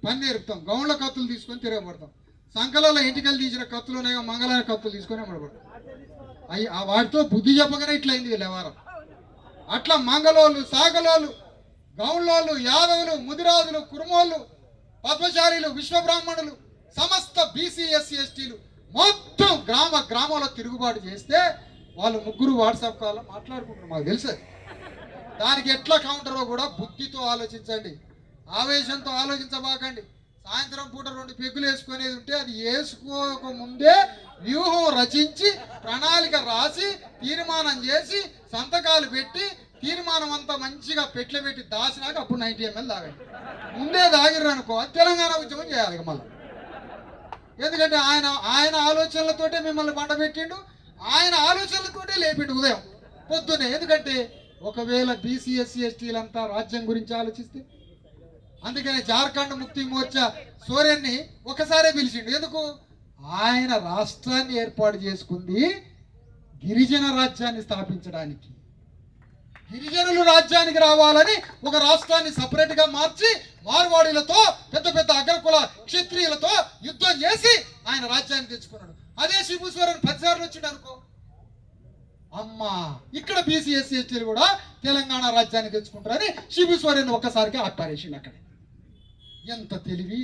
పని నేర్పుతాం, గౌండ్ల కత్తులు తీసుకొని తిరగబడతాం. సంకలలో ఇంటికెళ్ళి తీసిన కత్తులు ఉన్నాయో మంగళార కత్తులు తీసుకొని అమ్మడబడతాం. వాటితో బుద్ధి చెప్పగానే ఇట్లయింది వ్యవహారం. అట్లా మంగళోళ్ళు, సాగలోళ్ళు, గౌండ్లోళ్ళు, యాదవులు, ముదిరాజులు, కురుమోళ్ళు, పద్మశాలీలు, విశ్వబ్రాహ్మణులు, సమస్త బీసీ ఎస్సీ ఎస్టీలు మొత్తం గ్రామంలో తిరుగుబాటు చేస్తే వాళ్ళు ముగ్గురు వాట్సాప్ కాల్లో మాట్లాడుకుంటారు. మాకు తెలుసు దానికి ఎట్లా కౌంటరో కూడా బుద్ధితో ఆలోచించండి, ఆవేశంతో ఆలోచించబాకండి. సాయంత్రం పూట 2 పెగ్గులు వేసుకునేది ఉంటే అది వేసుకోక ముందే వ్యూహం రచించి ప్రణాళిక రాసి తీర్మానం చేసి సంతకాలు పెట్టి తీర్మానం అంతా మంచిగా పెట్లు పెట్టి దాచినాక అప్పుడు 90 ml తాగండి. ముందే తాగిర్రు అనుకో తెలంగాణ ఉద్యమం చేయాలి మళ్ళీ. ఎందుకంటే ఆయన ఆలోచనలతోటే మిమ్మల్ని బండబెట్టిండు, ఆయన ఆలోచనలతోటే లేపిండు ఉదయం పొద్దున్నే. ఎందుకంటే ఒకవేళ బీసీ ఎస్సీ ఎస్టీలంతా రాజ్యం గురించి ఆలోచిస్తే, అందుకని జార్ఖండ్ ముక్తి మోర్చా సోరెన్ని ఒకసారే పిలిచిండు. ఎందుకు? ఆయన రాష్ట్రాన్ని ఏర్పాటు చేసుకుంది గిరిజన రాజ్యాన్ని స్థాపించడానికి. గిరిజనులు రాజ్యానికి రావాలని ఒక రాష్ట్రాన్ని సపరేట్గా మార్చి మార్వాడీలతో పెద్ద పెద్ద అగ్రకుల క్షత్రియులతో యుద్ధం చేసి ఆయన రాజ్యాన్ని తెచ్చుకున్నాడు. అదే శిబుస్వరన్ 10 సార్లు వచ్చిండు అనుకో, అమ్మా ఇక్కడ బీసీ ఎస్సీ ఎస్టీలు కూడా తెలంగాణ రాజ్యాన్ని తెచ్చుకుంటారని శిబుస్వరన్ ఒక్కసారికి ఆపారేసిండు అక్కడ. ఎంత తెలివి.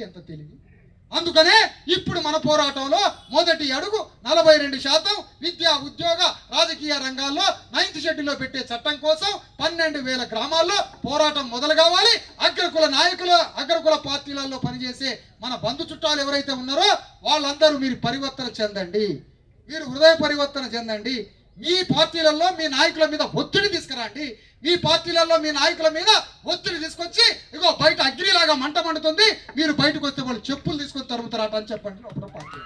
అందుకనే ఇప్పుడు మన పోరాటంలో మొదటి అడుగు 42% విద్యా, ఉద్యోగ, రాజకీయ రంగాల్లో 9th షెడ్యూల్లో పెట్టే చట్టం కోసం 12,000 గ్రామాల్లో పోరాటం మొదలు కావాలి. అగ్రకుల పార్టీలలో పనిచేసే మన బంధు చుట్టాలు ఎవరైతే ఉన్నారో వాళ్ళందరూ మీరు పరివర్తన చెందండి, మీరు హృదయ పరివర్తన చెందండి. మీ పార్టీలలో మీ నాయకుల మీద ఒత్తిడి తీసుకురండి. మీ పార్టీలలో మీ నాయకుల మీద ఒత్తిడి తీసుకొచ్చి ఇగో బయట అగ్నిలాగా మంట మండుతుంది, మీరు బయటకు వస్తే వాళ్ళు చెప్పులు తీసుకొని తరుముతారట అని చెప్పండి లోపల పార్టీ.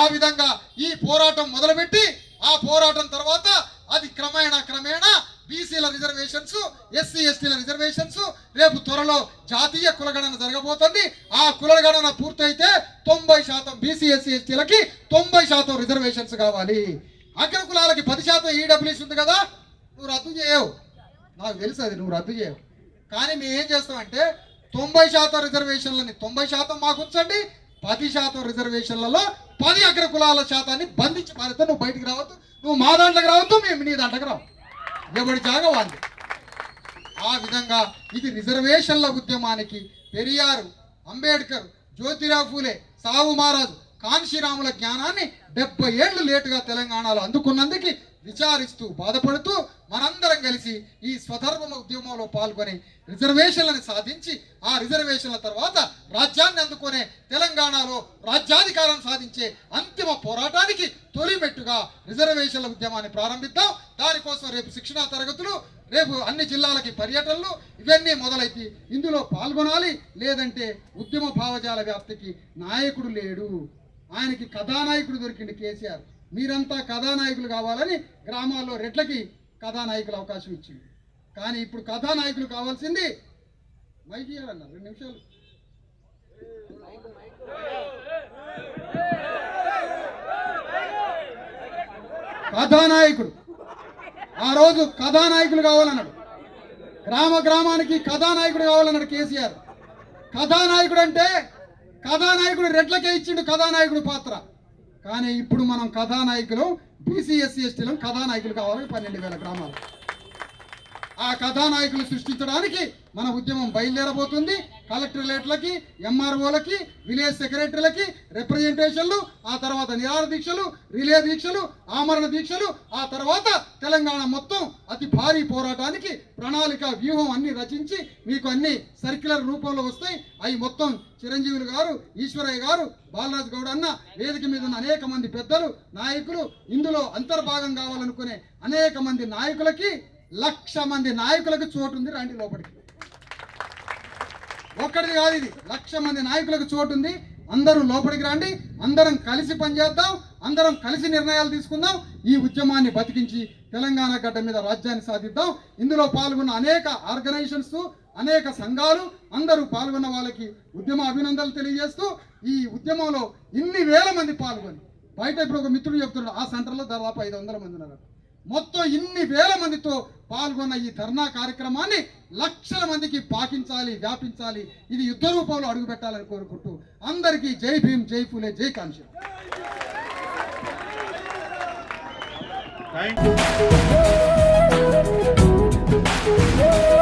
ఆ విధంగా ఈ పోరాటం మొదలుపెట్టి ఆ పోరాటం తర్వాత అది క్రమేణా బీసీల రిజర్వేషన్స్, ఎస్సీ ఎస్టీల రిజర్వేషన్స్, రేపు త్వరలో జాతీయ కులగణన జరగబోతుంది. ఆ కులగణన పూర్తయితే 90% బీసీ ఎస్సీ ఎస్టీలకి 90% రిజర్వేషన్స్ కావాలి. అగ్రకులాలకి 10% ఈడబ్ల్యూఎస్ ఉంది కదా, నువ్వు రద్దు చేయవు, నాకు తెలుసు అది నువ్వు రద్దు చేయవు. కానీ మేము ఏం చేస్తామంటే 90% రిజర్వేషన్లని 90% మాకు ఉంచండి, 10% రిజర్వేషన్లలో 10 అగ్రకులాల శాతాన్ని బంధించి మారితే నువ్వు బయటికి రావద్దు, నువ్వు మా దాంట్లోకి రావద్దు, మేము నీ దాంట్లోకి రావు, ఎవడి జాగా వాళ్ళు. ఆ విధంగా ఇది రిజర్వేషన్ల ఉద్యమానికి పెరియారు, అంబేద్కర్, జ్యోతిరావు ఫూలే, సావు మహారాజు, కాన్షీరాముల జ్ఞానాన్ని 70 ఏళ్లు లేటుగా తెలంగాణలో అందుకున్నందుకు విచారిస్తూ బాధపడుతూ మనందరం కలిసి ఈ స్వధర్మ ఉద్యమంలో పాల్గొని రిజర్వేషన్లను సాధించి ఆ రిజర్వేషన్ల తర్వాత రాజ్యాన్ని అందుకునే తెలంగాణలో రాజ్యాధికారం సాధించే అంతిమ పోరాటానికి తొలిమెట్టుగా రిజర్వేషన్ల ఉద్యమాన్ని ప్రారంభిద్దాం. దానికోసం రేపు శిక్షణా తరగతులు, రేపు అన్ని జిల్లాలకి పర్యటనలు ఇవన్నీ మొదలైతే ఇందులో పాల్గొనాలి. లేదంటే ఉద్యమ భావజాల వ్యాప్తికి నాయకుడు లేడు, ఆయనకి కథానాయకుడు దొరికింది కేసీఆర్. మీరంతా కథానాయకులు కావాలని గ్రామాల్లో రెట్లకి కథానాయకులు అవకాశం ఇచ్చింది. కానీ ఇప్పుడు కథానాయకులు కావాల్సింది మైక్ ఇయ్యాలన్నారు 2 నిమిషాలు. కథానాయకుడు ఆ రోజు కథానాయకులు కావాలన్నాడు, గ్రామానికి కథానాయకుడు కావాలన్నాడు కేసీఆర్. కథానాయకుడు అంటే కథానాయకుడు రెడ్లకే ఇచ్చిండు కథానాయకుడు పాత్ర. కానీ ఇప్పుడు మనం కథానాయకులు బీసీ ఎస్సీ ఎస్టీలు కథానాయకులు కావాలి 12,000 గ్రామాలు. ఆ కథానాయకులు సృష్టించడానికి మన ఉద్యమం బయలుదేరబోతుంది. కలెక్టరేట్లకి, ఎంఆర్ఓలకి, విలేజ్ సెక్రటరీలకి రిప్రజెంటేషన్లు, ఆ తర్వాత నిరాహార దీక్షలు, రిలే దీక్షలు, ఆమరణ దీక్షలు, ఆ తర్వాత తెలంగాణ మొత్తం అతి భారీ పోరాటానికి ప్రణాళిక వ్యూహం అన్ని రచించి మీకు అన్ని సర్క్యులర్ రూపంలో వస్తాయి. అవి మొత్తం చిరంజీవులు గారు, ఈశ్వరయ్య గారు, బాలరాజు గౌడ్ అన్న, వేదిక మీద ఉన్న అనేక మంది పెద్దలు, నాయకులు, ఇందులో అంతర్భాగం కావాలనుకునే అనేక మంది నాయకులకి 1,00,000 మంది నాయకులకు చోటు ఉంది, రండి లోపలికి. ఒక్కడిది కాదు ఇది, 1,00,000 మంది నాయకులకు చోటు ఉంది. అందరూ లోపలికి రండి, అందరం కలిసి పనిచేద్దాం, అందరం కలిసి నిర్ణయాలు తీసుకుందాం, ఈ ఉద్యమాన్ని బతికించి తెలంగాణ గడ్డ మీద రాజ్యాన్ని సాధిద్దాం. ఇందులో పాల్గొన్న అనేక ఆర్గనైజేషన్స్, అనేక సంఘాలు అందరూ పాల్గొన్న వాళ్ళకి ఉద్యమ అభినందనలు తెలియజేస్తూ ఈ ఉద్యమంలో ఇన్ని వేల మంది పాల్గొని బయట ఇప్పుడు ఒక మిత్రుడు చెప్తున్నాడు ఆ సెంటర్లో దాదాపు 500 మంది ఉన్నారు. మొత్తం ఇన్ని వేల మందితో పాల్గొన్న ఈ ధర్నా కార్యక్రమాన్ని లక్షల మందికి పాకించాలి, వ్యాపించాలి. ఇది యుద్ధ రూపంలో అడుగుపెట్టాలని కోరుకుంటూ అందరికీ జై భీమ్, జై ఫులే, జై కాంక్ష. Thank you.